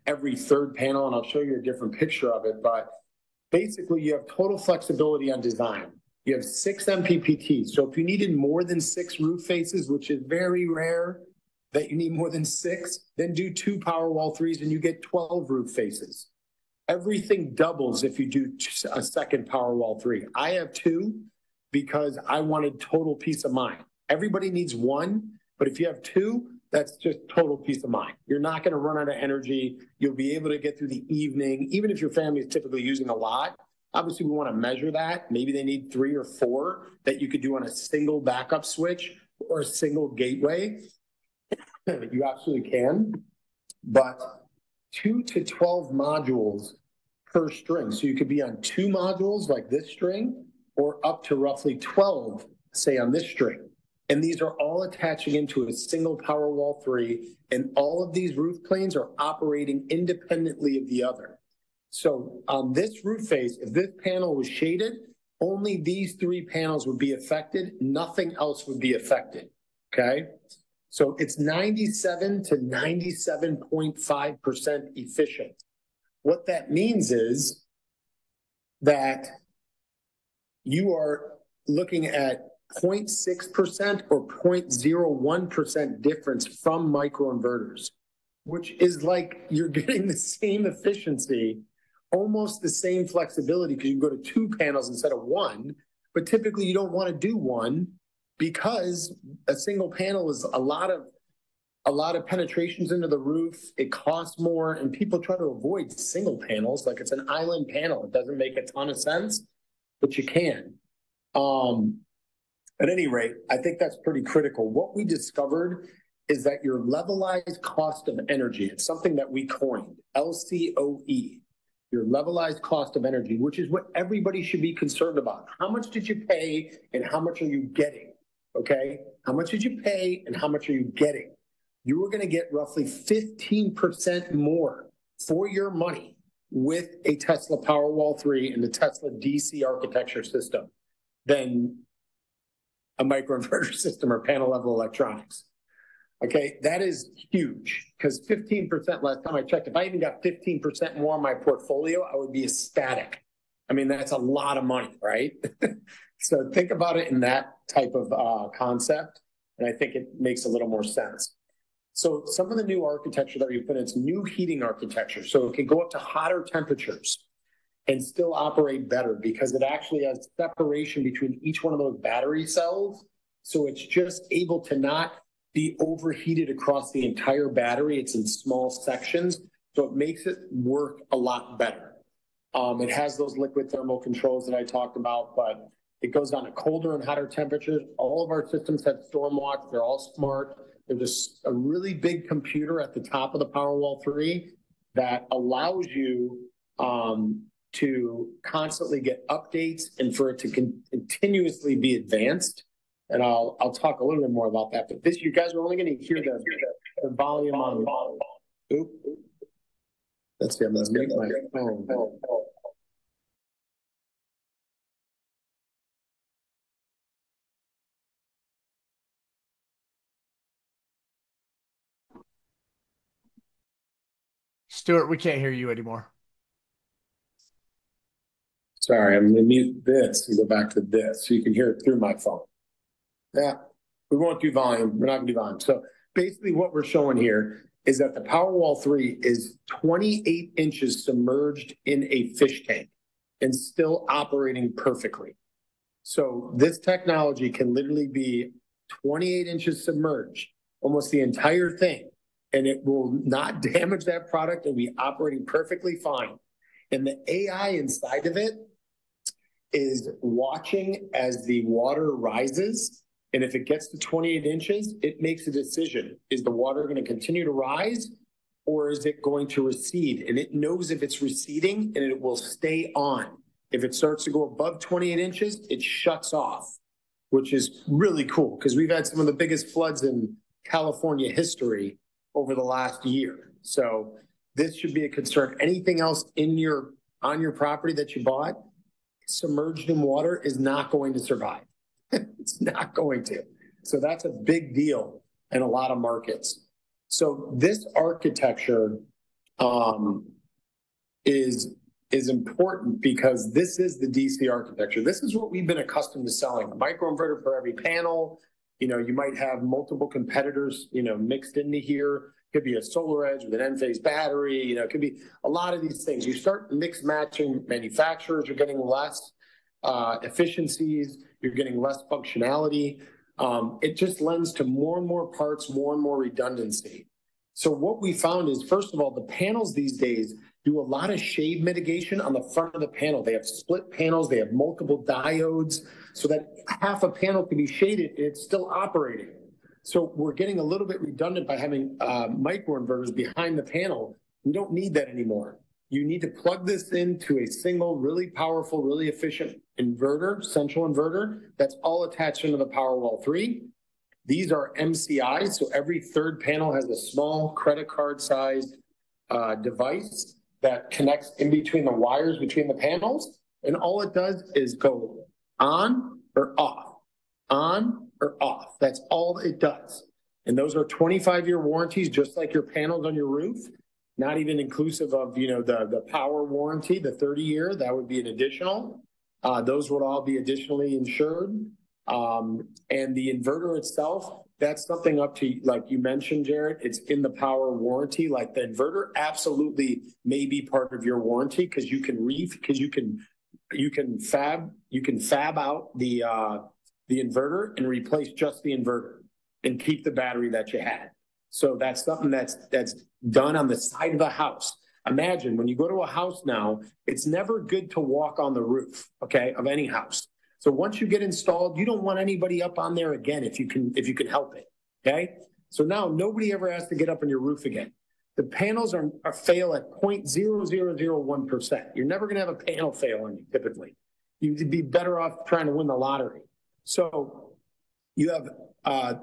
every third panel, and I'll show you a different picture of it, but basically you have total flexibility on design. You have 6 MPPTs, so if you needed more than 6 roof faces, which is very rare that you need more than 6, then do 2 Powerwall 3s and you get 12 roof faces. Everything doubles if you do a second Powerwall 3. I have 2 because I wanted total peace of mind. Everybody needs 1, but if you have 2, that's just total peace of mind. You're not going to run out of energy. You'll be able to get through the evening, even if your family is typically using a lot. Obviously, we want to measure that. Maybe they need 3 or 4 that you could do on a single backup switch or a single gateway. You absolutely can, but 2 to 12 modules per string. So you could be on 2 modules like this string or up to roughly 12, say on this string. And these are all attaching into a single Powerwall 3, and all of these roof planes are operating independently of the other. So on this roof face, if this panel was shaded, only these 3 panels would be affected. Nothing else would be affected, okay? So it's 97 to 97.5% efficient. What that means is that you are looking at 0.6% or 0.01% difference from microinverters, which is like you're getting the same efficiency, almost the same flexibility, because you can go to 2 panels instead of 1, but typically you don't want to do 1 because a single panel is a lot of penetrations into the roof. It costs more, and people try to avoid single panels like it's an island panel. It doesn't make a ton of sense, but you can. At any rate, I think that's pretty critical. What we discovered is that your levelized cost of energy, it's something that we coined, LCOE, your levelized cost of energy, which is what everybody should be concerned about. How much did you pay and how much are you getting? Okay, how much did you pay and how much are you getting? You were going to get roughly 15% more for your money with a Tesla Powerwall 3 and the Tesla DC architecture system than a microinverter system or panel level electronics. Okay, that is huge because 15% last time I checked, if I even got 15% more on my portfolio, I would be ecstatic. I mean, that's a lot of money, right? So think about it in that type of concept, and I think it makes a little more sense. So some of the new architecture that we put in, it's new heating architecture. So it can go up to hotter temperatures and still operate better because it actually has separation between each one of those battery cells. So it's just able to not be overheated across the entire battery. It's in small sections, so it makes it work a lot better. It has those liquid thermal controls that I talked about, but it goes down to colder and hotter temperatures. All of our systems have storm watch. They're all smart. There's just a really big computer at the top of the Powerwall 3 that allows you to constantly get updates and for it to continuously be advanced. And I'll talk a little bit more about that. But this, you guys are only going to hear the volume on. Oop. Let's see. I'm going to make my phone. Stuart, we can't hear you anymore. Sorry, I'm going to mute this and go back to this so you can hear it through my phone. Yeah, we won't do volume. We're not going to do volume. So basically what we're showing here is that the Powerwall 3 is 28 inches submerged in a fish tank and still operating perfectly. So this technology can literally be 28 inches submerged, almost the entire thing, and it will not damage that product and be operating perfectly fine. And the AI inside of it is watching as the water rises. And if it gets to 28 inches, it makes a decision. Is the water going to continue to rise or is it going to recede? And it knows if it's receding and it will stay on. If it starts to go above 28 inches, it shuts off, which is really cool because we've had some of the biggest floods in California history over the last year. So this should be a concern. Anything else on your property that you bought submerged in water is not going to survive. It's not going to. So that's a big deal in a lot of markets. So this architecture is important because this is the DC architecture. This is what we've been accustomed to selling. A microinverter for every panel. You know, you might have multiple competitors, you know, mixed into here. Could be a solar edge with an N-phase battery. You know, it could be a lot of these things. You start mix matching manufacturers, you're getting less efficiencies, you're getting less functionality. It just lends to more and more parts, more and more redundancy. So what we found is, first of all, the panels these days do a lot of shade mitigation on the front of the panel. They have split panels, they have multiple diodes, so that half a panel can be shaded and it's still operating. So we're getting a little bit redundant by having microinverters behind the panel. We don't need that anymore. You need to plug this into a single, really powerful, really efficient inverter, central inverter, that's all attached into the Powerwall 3. These are MCIs, so every third panel has a small credit card-sized device that connects in between the wires between the panels, and all it does is go on or off, on or off. That's all it does. And those are 25-year warranties, just like your panels on your roof, not even inclusive of, you know, the power warranty, the 30-year, that would be an additional. Those would all be additionally insured. And the inverter itself, that's something up to, like you mentioned, Jarrett, it's in the power warranty. Like the inverter absolutely may be part of your warranty because you can fab out the inverter and replace just the inverter and keep the battery that you had. So that's something that's done on the side of the house. Imagine when you go to a house now, it's never good to walk on the roof, okay, of any house. So once you get installed, you don't want anybody up on there again if you can help it, okay? So now nobody ever has to get up on your roof again. The panels are fail at 0.0001%. You're never going to have a panel fail on you typically. You'd be better off trying to win the lottery. So you have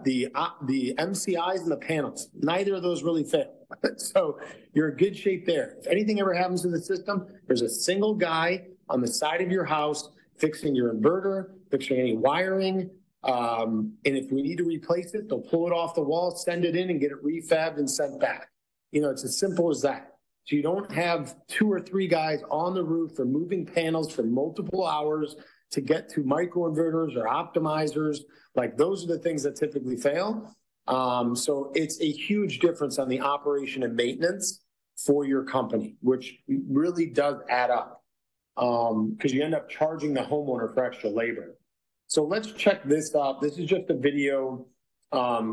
the MCIs and the panels. Neither of those really fail. So you're in good shape there. If anything ever happens to the system, there's a single guy on the side of your house fixing your inverter, fixing any wiring, And if we need to replace it, they'll pull it off the wall, send it in, and get it refabbed and sent back. You know, it's as simple as that. So you don't have 2 or 3 guys on the roof or moving panels for multiple hours to get to microinverters or optimizers. Like, those are the things that typically fail. So it's a huge difference on the operation and maintenance for your company, which really does add up, because you end up charging the homeowner for extra labor. So let's check this out. This is just a video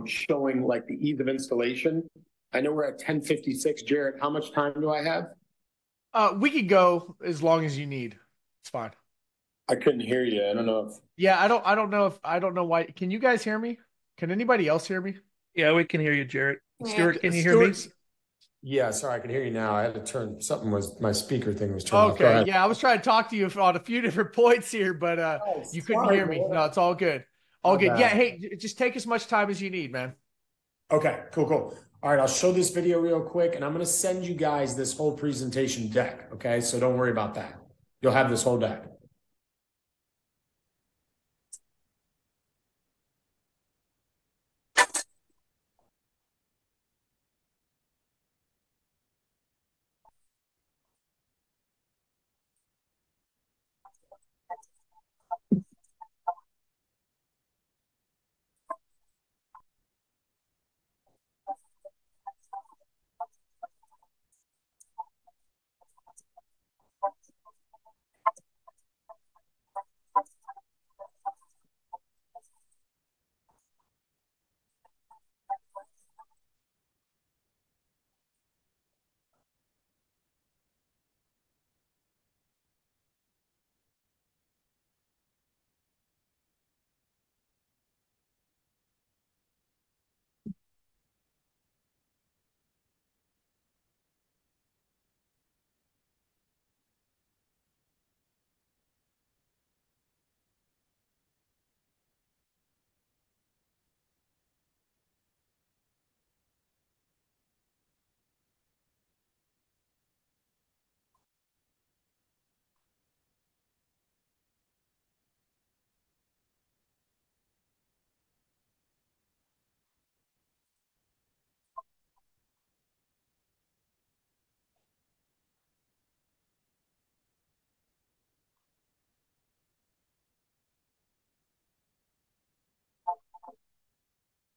showing like the ease of installation. I know we're at 10:56. Jarrett, how much time do I have? We could go as long as you need. It's fine. I couldn't hear you. I don't know if. Yeah, I don't know why. Can you guys hear me? Can anybody else hear me? Yeah, we can hear you, Jarrett. Yeah, Stuart, can you hear me? Yeah, sorry, I can hear you now. I had to turn, something was, my speaker thing was turned off. Okay, yeah, I was trying to talk to you on a few different points here, but you couldn't sorry, hear me. man. No, it's all good. All My good. bad. Yeah, hey, just take as much time as you need, man. Okay, cool. All right, I'll show this video real quick, and I'm going to send you guys this whole presentation deck, okay? So don't worry about that. You'll have this whole deck.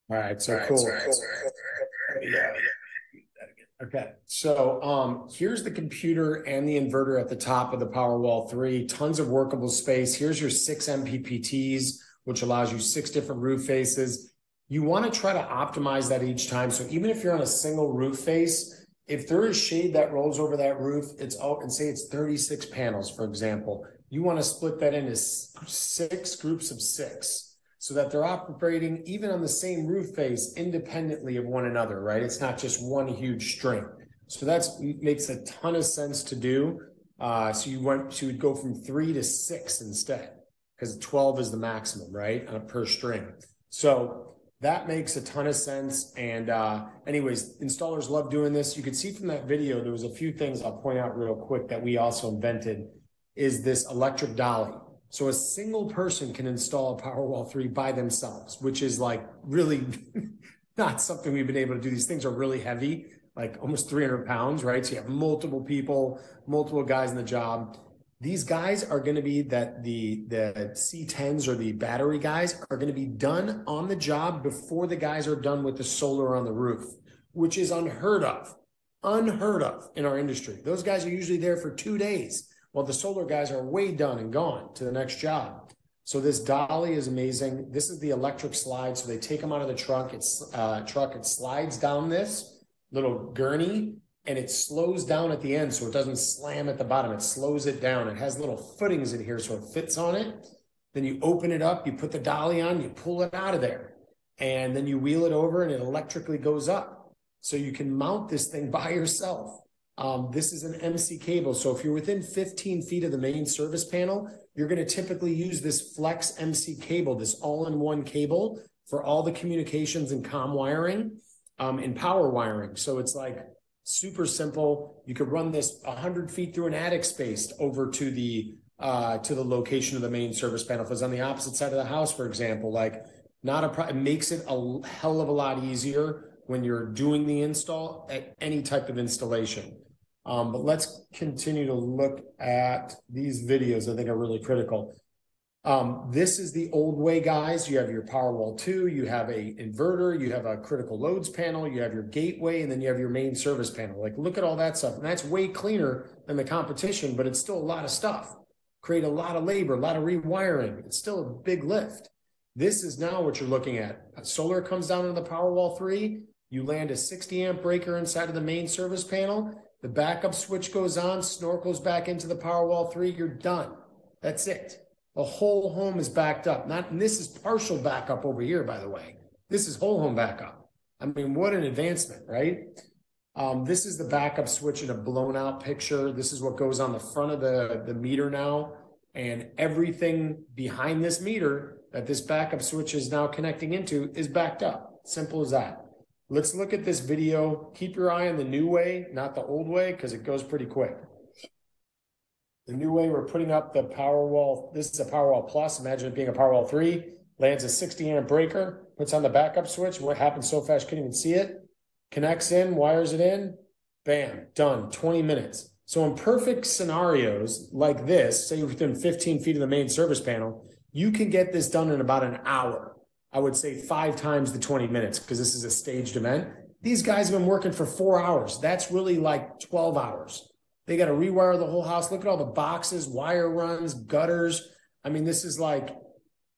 All right, so cool. Yeah. Okay, so here's the computer and the inverter at the top of the Powerwall 3. Tons of workable space. Here's your 6 MPPTs, which allows you 6 different roof faces. You want to try to optimize that each time. So even if you're on a single roof face, if there is shade that rolls over that roof, it's out, and say it's 36 panels, for example, you want to split that into 6 groups of 6. So that they're operating even on the same roof face independently of one another, right? It's not just one huge string. So that makes a ton of sense to do. So you would go from 3 to 6 instead, because 12 is the maximum, right? Per string. So that makes a ton of sense. And anyways, installers love doing this. You could see from that video, there was a few things I'll point out real quick that we also invented, is this electric dolly. So a single person can install a Powerwall 3 by themselves, which is like really not something we've been able to do. These things are really heavy, like almost 300 pounds, right? So you have multiple people, multiple guys in the job. These guys are going to be that the C10s or the battery guys are going to be done on the job before the guys are done with the solar on the roof, which is unheard of in our industry. Those guys are usually there for 2 days. Well, the solar guys are way done and gone to the next job. So this dolly is amazing. This is the electric slide. So they take them out of the truck. It slides down this little gurney, and it slows down at the end so it doesn't slam at the bottom. It slows it down. It has little footings in here so it fits on it. Then you open it up, you put the dolly on, you pull it out of there, and then you wheel it over and it electrically goes up. So you can mount this thing by yourself. This is an MC cable. So if you're within 15 feet of the main service panel, you're going to typically use this Flex MC cable, this all-in-one cable for all the communications and comm wiring and power wiring. So it's like super simple. You could run this 100 feet through an attic space over to the to the location of the main service panel. If it's on the opposite side of the house, for example, like it makes it a hell of a lot easier when you're doing the install at any type of installation. But let's continue to look at these videos. I think are really critical. This is the old way, guys. You have your Powerwall 2, you have a inverter, you have a critical loads panel, you have your gateway, and then you have your main service panel. Like, look at all that stuff. And that's way cleaner than the competition, but it's still a lot of stuff. Create a lot of labor, a lot of rewiring. It's still a big lift. This is now what you're looking at. Solar comes down into the Powerwall 3. You land a 60 amp breaker inside of the main service panel. The backup switch goes on, snorkels back into the Powerwall 3. You're done. That's it. The whole home is backed up. And this is partial backup over here, by the way. This is whole home backup. I mean, what an advancement, right? This is the backup switch in a blown out picture. This is what goes on the front of the meter now. And everything behind this meter that this backup switch is now connecting into is backed up. Simple as that. Let's look at this video. Keep your eye on the new way, not the old way, because it goes pretty quick. The new way, we're putting up the Powerwall. This is a Powerwall Plus. Imagine it being a Powerwall 3. Lands a 60 amp breaker, puts on the backup switch. What happens so fast, couldn't even see it. Connects in, wires it in. Bam, done, 20 minutes. So in perfect scenarios like this, say you're within 15 feet of the main service panel, you can get this done in about an hour. I would say 5 times the 20 minutes because this is a staged event. These guys have been working for 4 hours. That's really like 12 hours. They got to rewire the whole house. Look at all the boxes, wire runs, gutters. I mean, this is like,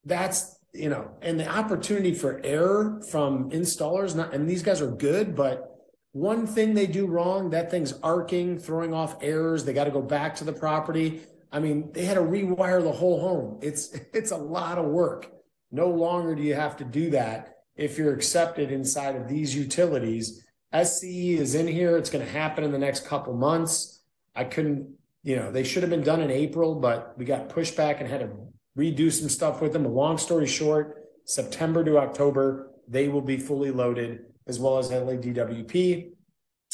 that's, you know, and the opportunity for error from installers, and these guys are good, but one thing they do wrong, that thing's arcing, throwing off errors. They got to go back to the property. I mean, they had to rewire the whole home. It's a lot of work. No longer do you have to do that if you're accepted inside of these utilities. SCE is in here. It's going to happen in the next couple months. I couldn't, you know, they should have been done in April, but we got pushed back and had to redo some stuff with them. A long story short, September to October, they will be fully loaded, as well as LADWP.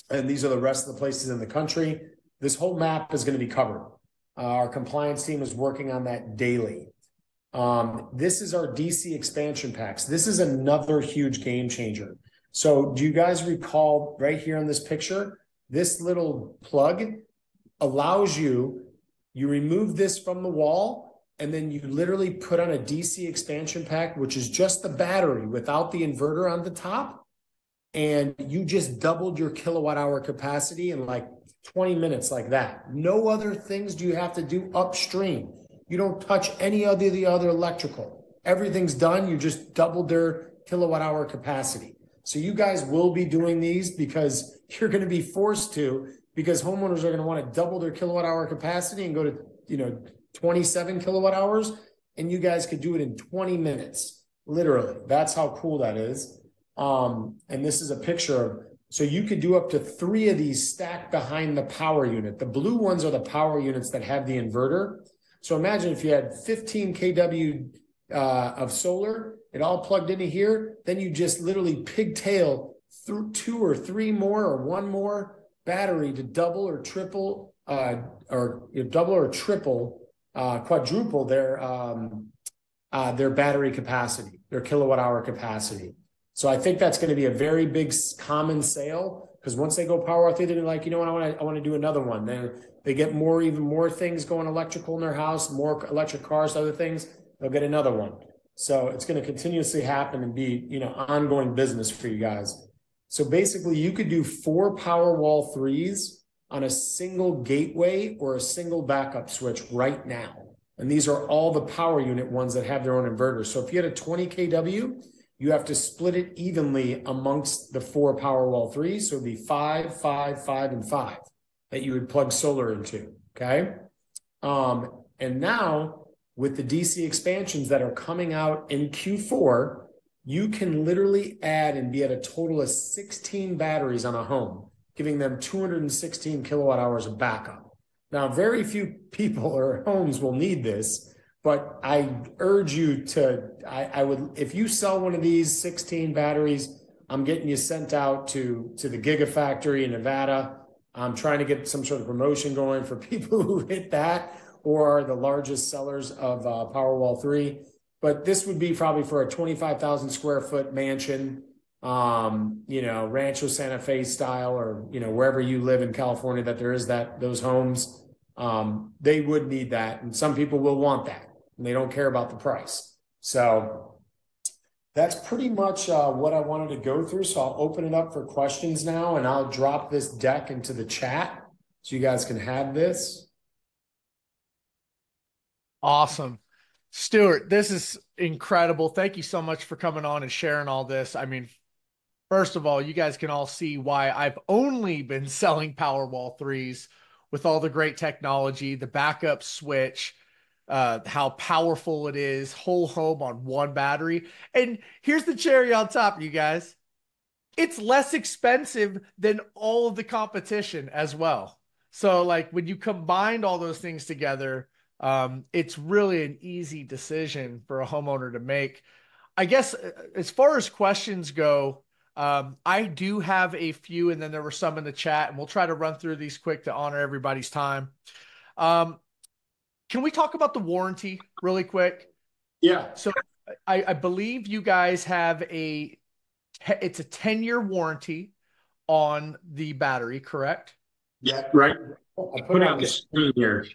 And these are the rest of the places in the country. This whole map is going to be covered. Our compliance team is working on that daily. This is our DC expansion packs. This is another huge game changer. So do you guys recall right here in this picture, this little plug allows you remove this from the wall, and then you literally put on a DC expansion pack, which is just the battery without the inverter on the top. And you just doubled your kilowatt hour capacity in like 20 minutes like that. No other things do you have to do upstream. You don't touch any of the other electrical. Everything's done. You just doubled their kilowatt hour capacity. So you guys will be doing these because you're going to be forced to, because homeowners are going to want to double their kilowatt hour capacity and go to, you know, 27 kilowatt hours. And you guys could do it in 20 minutes, literally. That's how cool that is. And this is a picture of, so you could do up to 3 of these stacked behind the power unit. The blue ones are the power units that have the inverter. So imagine if you had 15 kW of solar, it all plugged into here, then you just literally pigtail through 2 or 3 more or 1 more battery to double or triple quadruple their battery capacity, their kilowatt hour capacity. So I think that's going to be a very big common sale, because once they go Powerwall 3, they're like, you know what, I want to do another one. They get even more things going electrical in their house, more electric cars, other things. They'll get another one. So it's going to continuously happen and be, you know, ongoing business for you guys. So basically, you could do 4 Powerwall 3s on a single gateway or a single backup switch right now. And these are all the power unit ones that have their own inverters. So if you had a 20 kW, you have to split it evenly amongst the 4 Powerwall 3s. So it'd be 5, 5, 5, and 5 that you would plug solar into, okay? And now, with the DC expansions that are coming out in Q4, you can literally add and be at a total of 16 batteries on a home, giving them 216 kilowatt hours of backup. Now, very few people or homes will need this, but I urge you to, I would, if you sell one of these 16 batteries, I'm getting you sent out to the Gigafactory in Nevada. I'm trying to get some sort of promotion going for people who hit that, or are the largest sellers of Powerwall 3. But this would be probably for a 25,000 square foot mansion, Rancho Santa Fe style, or, wherever you live in California that there is those homes. They would need that. And some people will want that, and they don't care about the price. So that's pretty much what I wanted to go through. So I'll open it up for questions now, and I'll drop this deck into the chat so you guys can have this. Awesome. Stuart, this is incredible. Thank you so much for coming on and sharing all this. I mean, first of all, you guys can all see why I've only been selling Powerwall 3s with all the great technology, the backup switch, how powerful it is, whole home on one battery. And here's the cherry on top, you guys. It's less expensive than all of the competition as well. So like when you combine all those things together, it's really an easy decision for a homeowner to make. I guess as far as questions go, I do have a few, and then there were some in the chat, and we'll try to run through these quick to honor everybody's time. Can we talk about the warranty really quick? Yeah. So I believe you guys have it's a 10-year warranty on the battery, correct? Yeah, right. I put it on the screen here.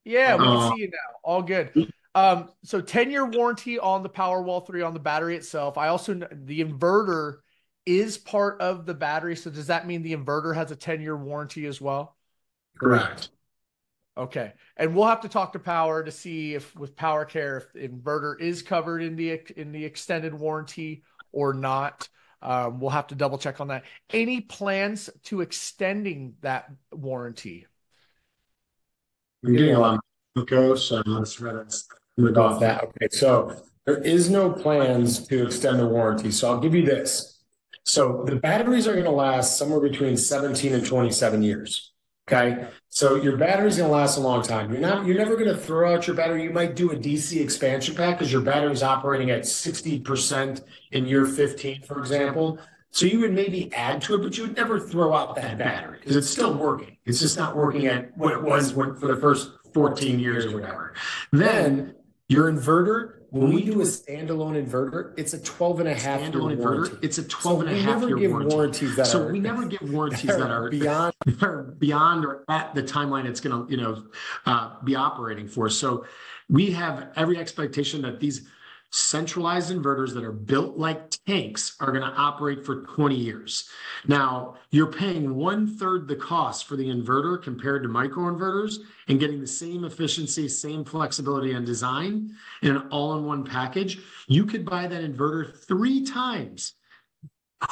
Yeah, we can see you now. All good. So 10-year warranty on the Powerwall 3 on the battery itself. I also know the inverter is part of the battery. So does that mean the inverter has a 10-year warranty as well? Correct. Okay. And we'll have to talk to Powur to see if with Power Care, if the inverter is covered in the extended warranty or not. We'll have to double check on that. Any plans to extending that warranty? I'm getting a lot of echo, so let's try to move off that. Okay, so there is no plans to extend the warranty. So I'll give you this. So the batteries are going to last somewhere between 17 and 27 years. Okay, so your battery's going to last a long time. You're never going to throw out your battery. You might do a DC expansion pack because your battery's operating at 60% in year 15, for example. So you would maybe add to it, but you would never throw out that battery because it's still working. It's just not working at what it was for the first 14 years or whatever. Then your inverter, when we do a standalone inverter, it's a 12 and a half year warranty. It's a 12 and a half year warranty. So we never give warranties that are beyond or at the timeline it's going to, be operating for. So we have every expectation that these centralized inverters that are built like tanks are going to operate for 20 years. Now, you're paying 1/3 the cost for the inverter compared to microinverters and getting the same efficiency, same flexibility and design in an all-in-one package. You could buy that inverter 3 times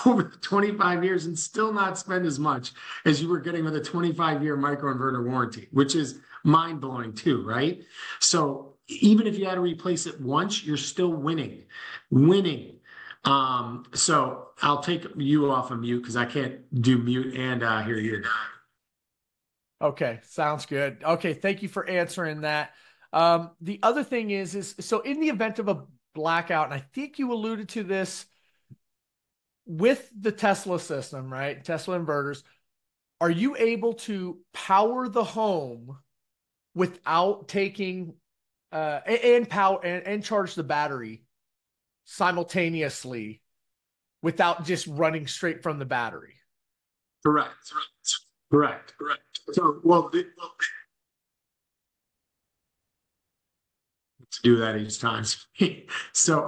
over the 25 years and still not spend as much as you were getting with a 25-year microinverter warranty, which is mind-blowing too, right? So even if you had to replace it once, you're still winning. So I'll take you off of mute because I can't do mute and hear you. Okay, sounds good. Okay, thank you for answering that. The other thing is so in the event of a blackout, and I think you alluded to this with the Tesla system, right? Tesla inverters, are you able to power the home without taking and power and charge the battery simultaneously without just running straight from the battery? Correct. So, to do that each time. So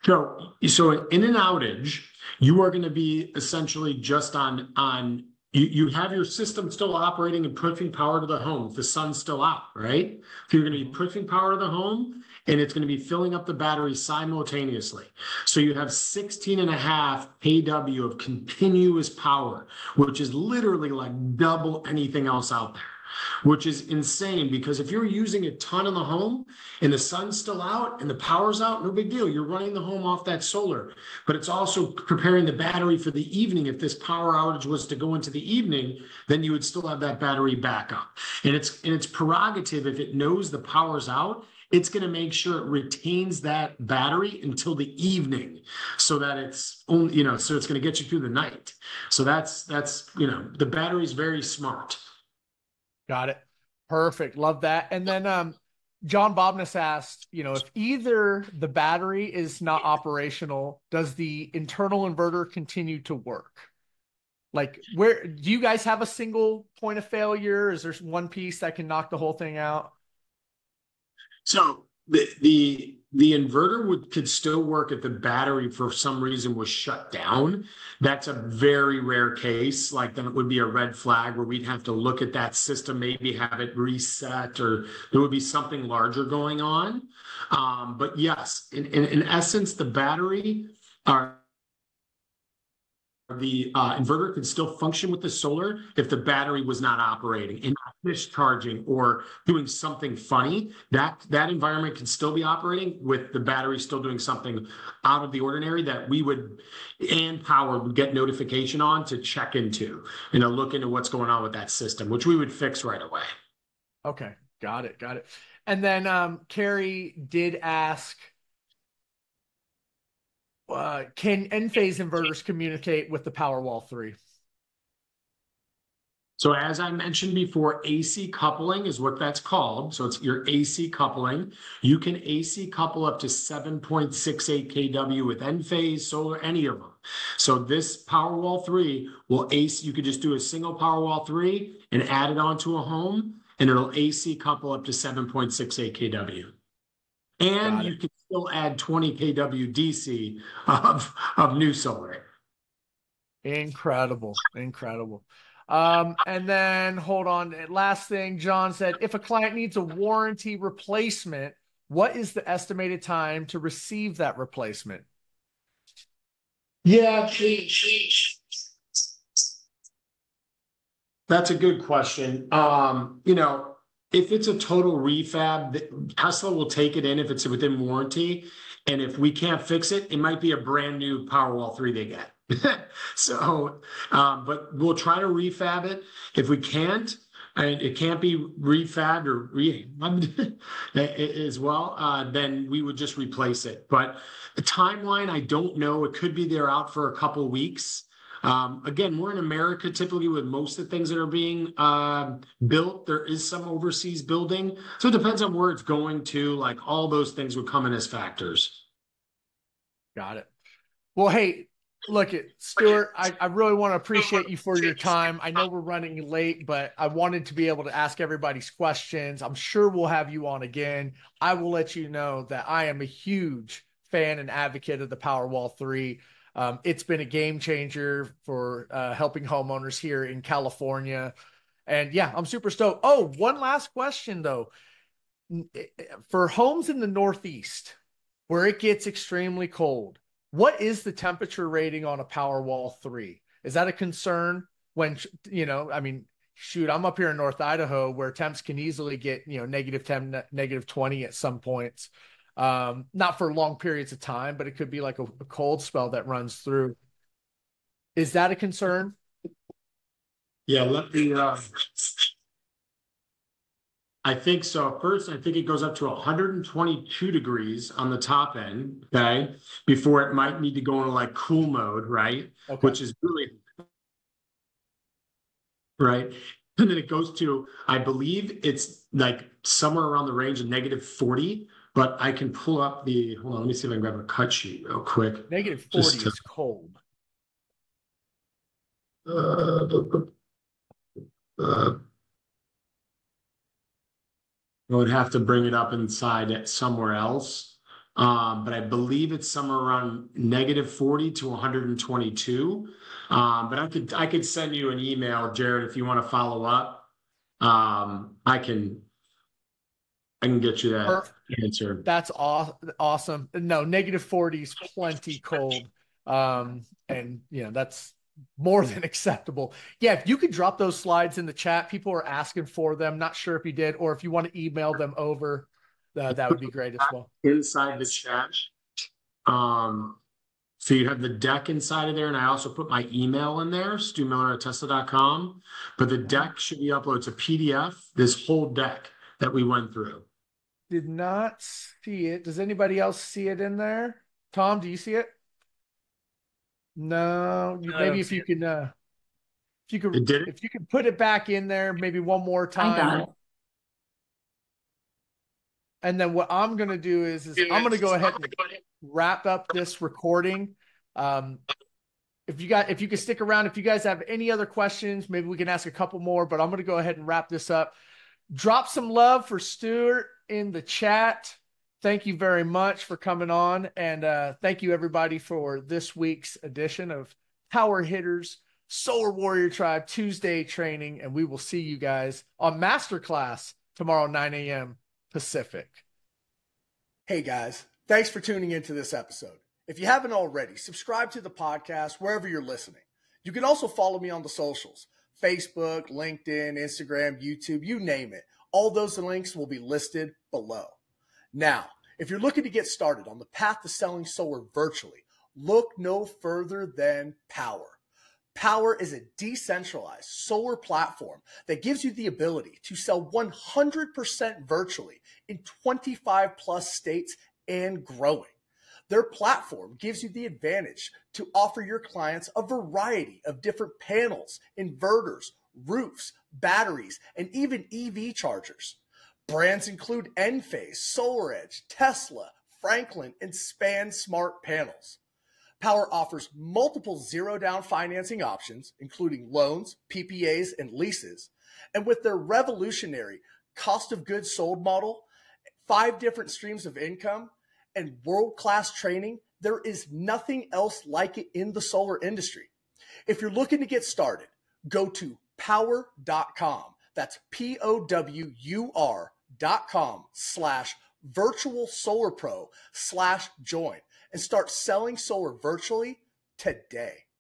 in an outage, you are going to be essentially just on you have your system still operating and pushing power to the home. The sun's still out, right? So you're going to be pushing power to the home and it's going to be filling up the battery simultaneously. So you have 16.5 kW of continuous power, which is literally like double anything else out there, which is insane because if you're using a ton in the home and the sun's still out and the power's out, no big deal. You're running the home off that solar, but it's also preparing the battery for the evening. If this power outage was to go into the evening, then you would still have that battery backup. And it's prerogative if it knows the power's out, it's going to make sure it retains that battery until the evening so that it's only, so it's going to get you through the night. So that's the battery's very smart. Got it. Perfect. Love that. And then John Bobness asked, if either the battery is not operational, does the internal inverter continue to work? Like, where do you guys have a single point of failure? Is there one piece that can knock the whole thing out? So the inverter could still work if the battery for some reason was shut down. That's a very rare case. Like then it would be a red flag where we'd have to look at that system, maybe have it reset, or there would be something larger going on. But yes, in essence, the battery are the inverter could still function with the solar if the battery was not operating and not discharging or doing something funny. That environment can still be operating with the battery still doing something out of the ordinary that we would and Powur would get notification on to check into, look into what's going on with that system, which we would fix right away. Okay, got it. And then Carrie did ask, can N-phase inverters communicate with the Powerwall 3? So as I mentioned before, AC coupling is what that's called. So it's your AC coupling. You can AC couple up to 7.68 kW with N-phase, solar, any of them. So this Powerwall 3 will AC, you could just do a single Powerwall 3 and add it onto a home, and it'll AC couple up to 7.68 kW. And you can still add 20 kW DC of new solar. Incredible. And then hold on. Last thing, John said, if a client needs a warranty replacement, what is the estimated time to receive that replacement? Yeah, that's a good question. If it's a total refab, Tesla will take it in if it's within warranty. And if we can't fix it, it might be a brand new Powerwall 3 they get. So, but we'll try to refab it. If we can't, and it can't be refabbed or as well, then we would just replace it. But the timeline, I don't know. It could be they're out for a couple of weeks. Again, we're in America typically with most of the things that are being built. There is some overseas building. So it depends on where it's going to. Like all those things would come in as factors. Got it. Well, hey, look at Stuart, I really want to appreciate you for your time. I know we're running late, but I wanted to be able to ask everybody's questions. I'm sure we'll have you on again. I will let you know that I am a huge fan and advocate of the Powerwall 3. It's been a game changer for helping homeowners here in California. And yeah, I'm super stoked. Oh, one last question though. For homes in the Northeast where it gets extremely cold, what is the temperature rating on a Powerwall 3? Is that a concern when, shoot, I'm up here in North Idaho where temps can easily get, -10, -20 at some points. Not for long periods of time, but it could be like a cold spell that runs through. Is that a concern? Yeah, let me, I think so. First, I think it goes up to 122 degrees on the top end, okay, before it might need to go into like cool mode, right? Okay. Which is really, right? And then it goes to, I believe it's like somewhere around the range of -40, but I can pull up hold on, let me see if I can grab a cut sheet real quick. -40 is cold. I would have to bring it up inside somewhere else. But I believe it's somewhere around -40 to 122. But I could send you an email, Jarrett, if you want to follow up. I can get you that answer. That's awesome. No, -40 is plenty cold. And that's more than acceptable. Yeah, if you could drop those slides in the chat, people are asking for them. Not sure if you did, or if you want to email them over, that would be great as well. Inside the chat. So you have the deck inside of there, and I also put my email in there, StuMiller@Tesla.com. But the deck should be uploaded. It's a PDF, this whole deck that we went through. Did not see it. Does anybody else see it in there? Tom, do you see it? No, maybe if you can put it back in there, maybe one more time. I got it. And then what I'm going to do is I'm going to go ahead and wrap up this recording. If you can stick around, if you guys have any other questions, maybe we can ask a couple more, but I'm going to go ahead and wrap this up. Drop some love for Stuart in the chat. Thank you very much for coming on. And thank you everybody for this week's edition of Power Hitters Solar Warrior Tribe Tuesday training. And we will see you guys on Masterclass tomorrow, 9 a.m. Pacific. Hey guys, thanks for tuning into this episode. If you haven't already, subscribe to the podcast wherever you're listening. You can also follow me on the socials, Facebook, LinkedIn, Instagram, YouTube, you name it. All those links will be listed below. Now, if you're looking to get started on the path to selling solar virtually, look no further than Powur. Powur is a decentralized solar platform that gives you the ability to sell 100% virtually in 25 plus states and growing. Their platform gives you the advantage to offer your clients a variety of different panels, inverters, roofs, batteries, and even EV chargers. Brands include Enphase, SolarEdge, Tesla, Franklin, and Span Smart Panels. Powur offers multiple zero-down financing options, including loans, PPAs, and leases. And with their revolutionary cost of goods sold model, 5 different streams of income, and world-class training, there is nothing else like it in the solar industry. If you're looking to get started, go to powur.com. That's POWUR.com/virtual solar pro/join and start selling solar virtually today.